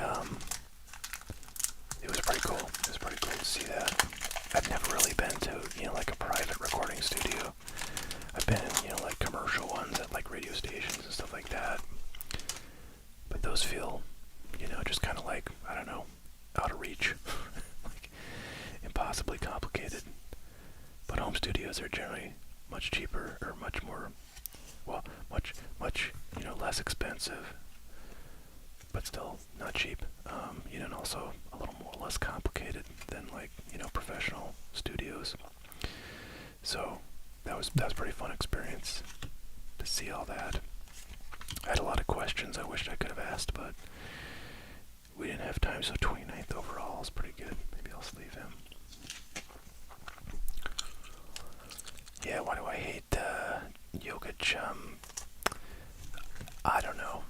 it was pretty cool. It was pretty cool to see that. I've never really been to, like a private recording studio. I've been in, like commercial ones at like radio stations and stuff like that. But those feel, just kind of like, I don't know, out of reach. Like, impossibly complicated. But home studios are generally much cheaper, or much more, well, much, less expensive, but still not cheap. And also a little more less complicated than like, professional studios. So that was a pretty fun experience to see all that. I had a lot of questions I wished I could have asked, but we didn't have time, so 29th overall is pretty good. Maybe I'll sleeve him. Yeah, why do I hate Jokic? I don't know.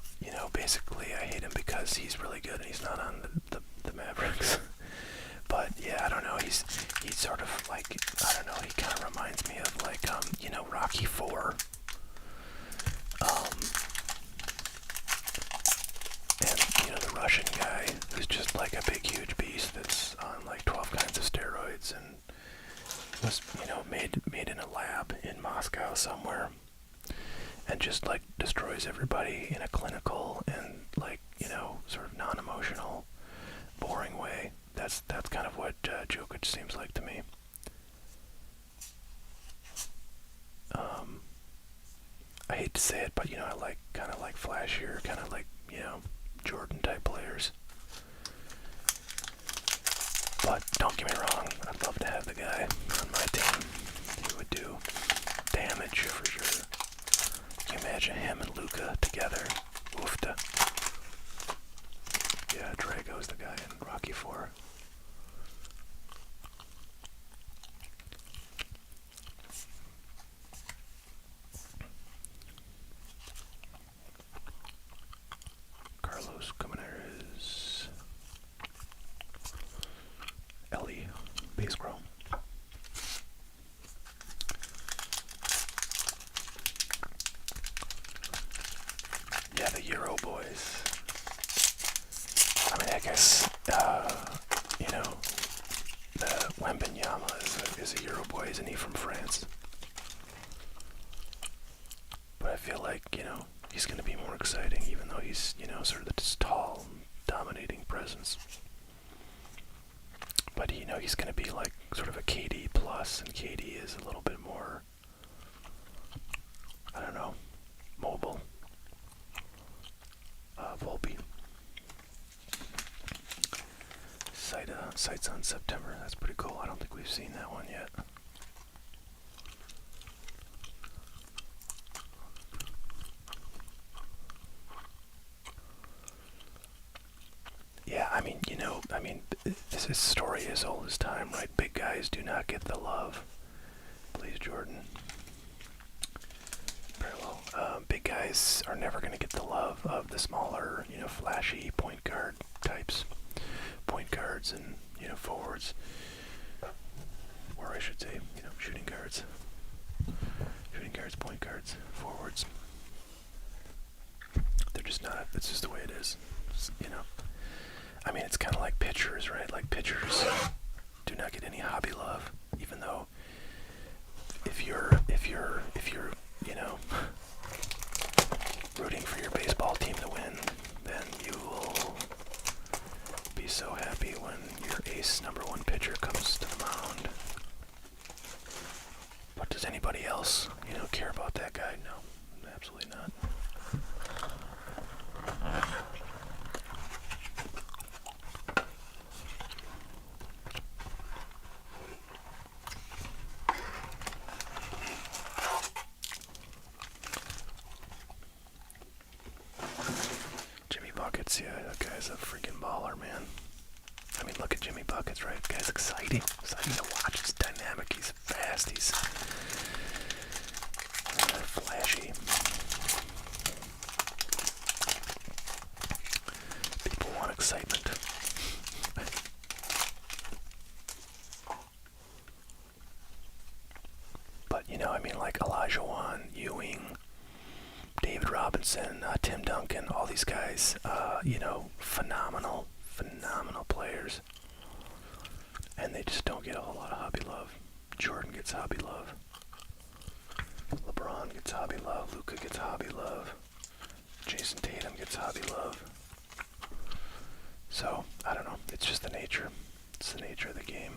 Basically I hate him because he's really good and he's not on the Mavericks. But yeah, I don't know. He's sort of like, I don't know. He kind of reminds me of like Rocky IV. And the Russian guy who's just like a big huge beast that's on like 12 kinds of steroids and was made in a lab in Moscow somewhere, and just like destroys everybody in a clinical and like sort of non-emotional, boring way. That's kind of what Jokic seems like to me. I hate to say it, but I like kind of like flashier, kind of like Jordan type players. But don't get me wrong, I'd love to have the guy on my team. He would do damage for sure. Can you imagine him and Luka together? Oofta. Yeah, Drago's the guy in Rocky IV. Carlos Comaneres. Ellie Base Chrome. Yeah, the Euro boys. I mean, I guess, the Wembanyama is a Euro boy, isn't he, from France? But I feel like, he's going to be more exciting, even though he's, sort of this tall, dominating presence. But, he's going to be like sort of a KD plus, and KD is a little bit more, I don't know, mobile. Volpe. Sights on September. That's pretty cool. I don't think we've seen that one yet. Yeah, I mean, this story is old as time, right? Big guys do not get the love. Please, Jordan. Parallel. Big guys are never going to get the love of the smaller, flashy point guard types. Point guards and, forwards. Or I should say, shooting guards. Shooting guards, point guards, forwards. They're just not. It's just the way it is. I mean, it's kind of like pitchers, right? Like pitchers do not get any hobby love, even though if you're rooting for your baseball team to win, then you will be so happy when your ace number one pitcher comes to the mound. But does anybody else, care about that guy? No, absolutely not. Buckets, yeah, that guy's a freaking baller, man. I mean, look at Jimmy Buckets, right? The guy's exciting to watch. He's dynamic, he's fast, he's flashy. People want excitement. But, Olajuwon, Ewing, David Robinson, Tim Duncan, all these guys, phenomenal players. And they just don't get a whole lot of hobby love. Jordan gets hobby love. LeBron gets hobby love. Luka gets hobby love. Jason Tatum gets hobby love. So, I don't know. It's just the nature. It's the nature of the game.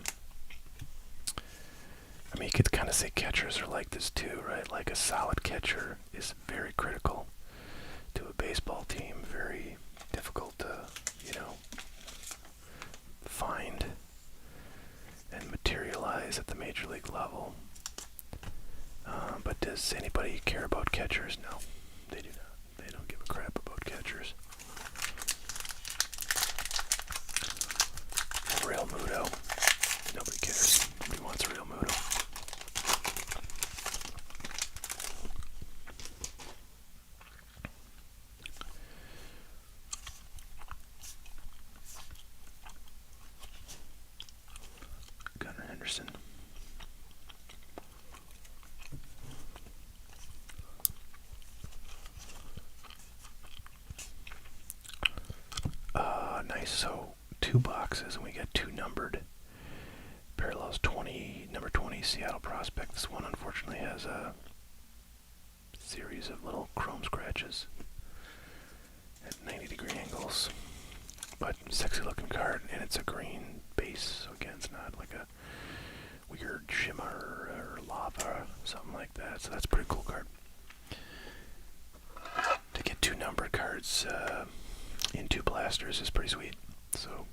I mean, you could kind of say catchers are like this too, right? Like a solid catcher is very critical to a baseball team. Very difficult to, find and materialize at the major league level. But does anybody care about catchers? No, they do not. They don't give a crap about catchers. Real Muto. Nobody cares. Nobody wants a real Muto. Gunnar Henderson. Nice. So 2 boxes and we get 2 numbered. Parallels 20, number 20 Seattle prospect. This one unfortunately has a series of little chrome scratches at 90-degree angles. But sexy looking card, and it's a green base, so again it's not like a weird shimmer or lava, something like that. So that's a pretty cool card. To get 2 numbered cards in 2 blasters is pretty sweet. So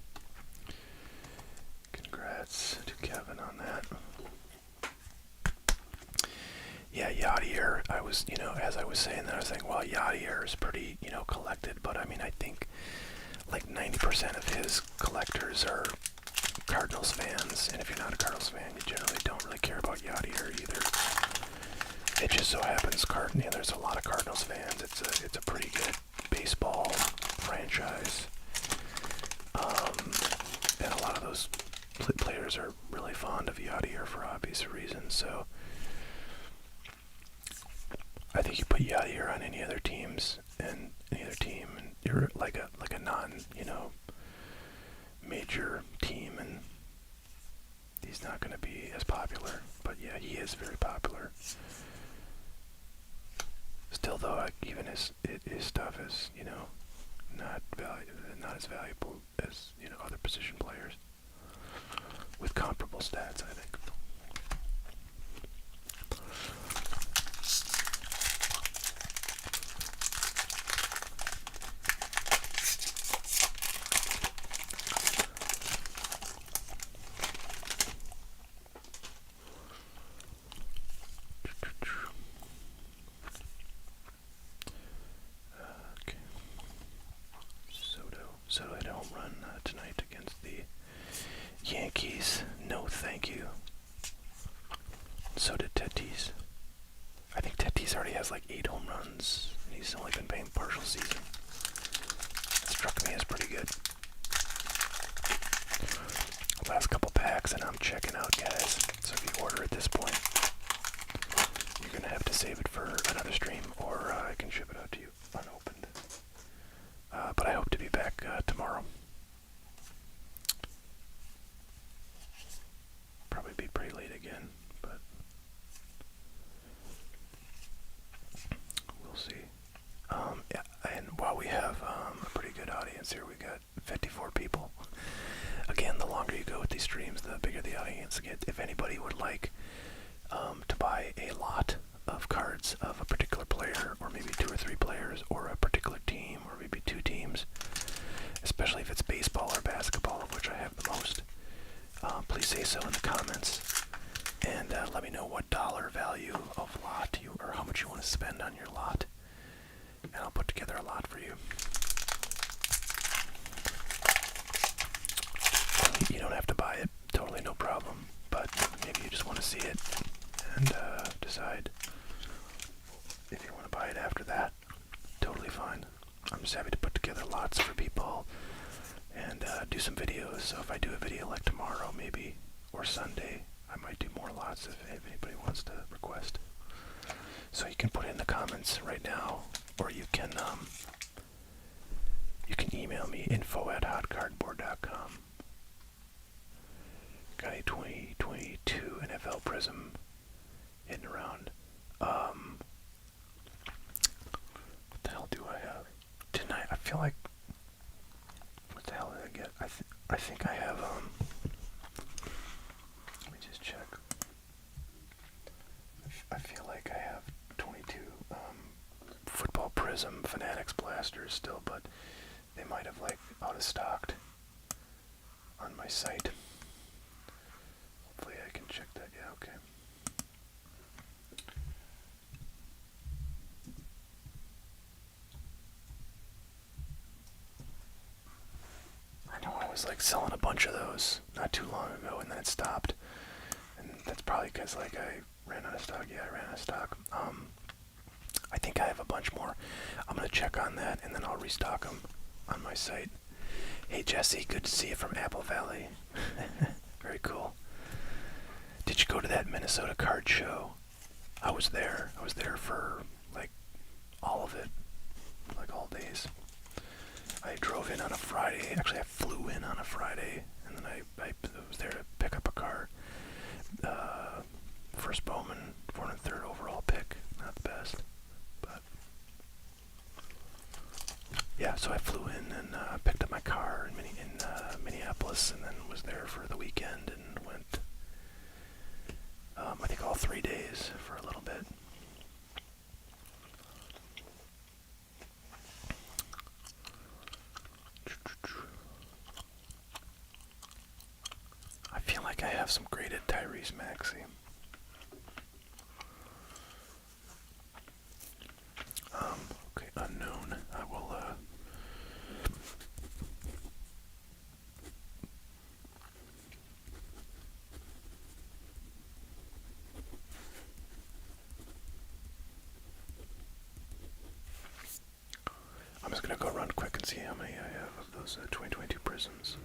congrats to Kevin on that. Yeah, Yadier, I was, as I was saying that, I was thinking, well, Yadier is pretty, collected, but I mean, I think like 90% of his collectors are Cardinals fans, and if you're not a Cardinals fan, you generally don't really care about Yadier either. It just so happens, there's a lot of Cardinals fans. It's a pretty good baseball franchise, and a lot of those players are really fond of Yadier for obvious reasons. So I think you put Yadier on any other team, and you're like a non, major team, and he's not going to be as popular. But yeah, he is very popular. Still, though, even his stuff is, not as valuable as other position players with comparable stats, I think. Soto had a home run tonight against the Yankees. No, thank you. So did Tatis. I think Tatis already has like 8 home runs, and he's only been playing partial season. That struck me as pretty good. Last couple packs, and I'm checking out, guys. So if you order at this point, you're gonna have to save it for another stream, or I can ship it out to you unopened. But I hope to be back tomorrow. Probably be pretty late again, but we'll see. Yeah, and while we have a pretty good audience here, we got 54 people. Again, the longer you go with these streams, the bigger the audience gets. If anybody would like to buy a lot of cards of a particular player, or maybe 2 or 3 players, or a particular team, or maybe 2 teams, especially if it's baseball or basketball, of which I have the most, please say so in the comments, and let me know what dollar value of lot or how much you want to spend on your lot, and I'll put together a lot for you. You don't have to buy it, totally no problem, but maybe you just want to see it and decide if you want to buy it after that. Totally fine. I'm just happy to put together lots for people and do some videos. So if I do a video like tomorrow, maybe, or Sunday, I might do more lots if anybody wants to request. So you can put it in the comments right now, or you can email me, info@hotcardboard.com. Got a 2022 NFL Prism hitting around. What the hell do I have? Didn't I? I feel like. What the hell did I get? I think I have. Let me just check. I feel like I have 22 football Prism Fanatics blasters still, but they might have like out of stocked on my site. Hopefully I can check that. Yeah, okay. I know I was like selling a bunch of those not too long ago, and then it stopped. And that's probably because like I ran out of stock. Yeah, I ran out of stock. I think I have a bunch more. I'm gonna check on that, and then I'll restock them on my site. Hey Jesse, good to see you from Apple Valley. Very cool. Did you go to that Minnesota card show? I was there. I was there for like all of it, like all days. I drove in on a Friday. Actually, I flew in on a Friday, and then I was there to pick up a car. First Bowman, 403rd overall pick. Not the best, but yeah. So I flew in and picked up my car in Minneapolis, and then was there for the weekend and went. I think all 3 days for a little bit. I feel like I have some graded Tyrese Maxey. Okay, unknown. I will, I'm just gonna go run quick and see how many I have of those 2022 Prisms.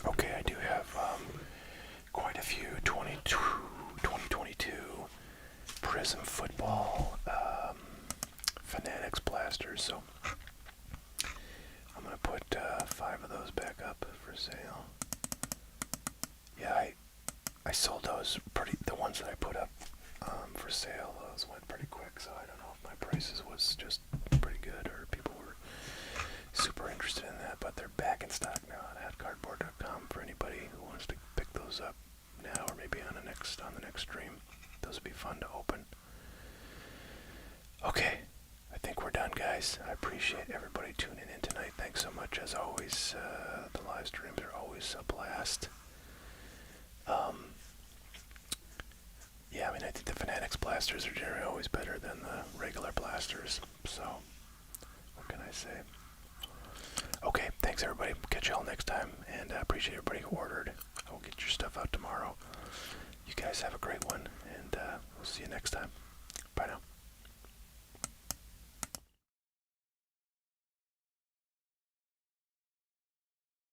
Okay, I do have quite a few 2022 Prism football Fanatics blasters, so I'm gonna put 5 of those back up for sale. Yeah, I sold those the ones that I put up for sale, those went pretty quick, so I don't know if my prices was just pretty good or people were super interested in that, but they're back in stock now at cardboard.com for anybody who wants to pick those up now or maybe on the next stream. Those would be fun to open. Okay, I think we're done, guys. I appreciate everybody tuning in tonight. Thanks so much, as always. The live streams are always a blast. Yeah, I mean, I think the Fanatics blasters are generally always better than the regular blasters, so what can I say? Okay, thanks everybody. Catch you all next time, and I appreciate everybody who ordered. I will get your stuff out tomorrow. You guys have a great one, and we'll see you next time.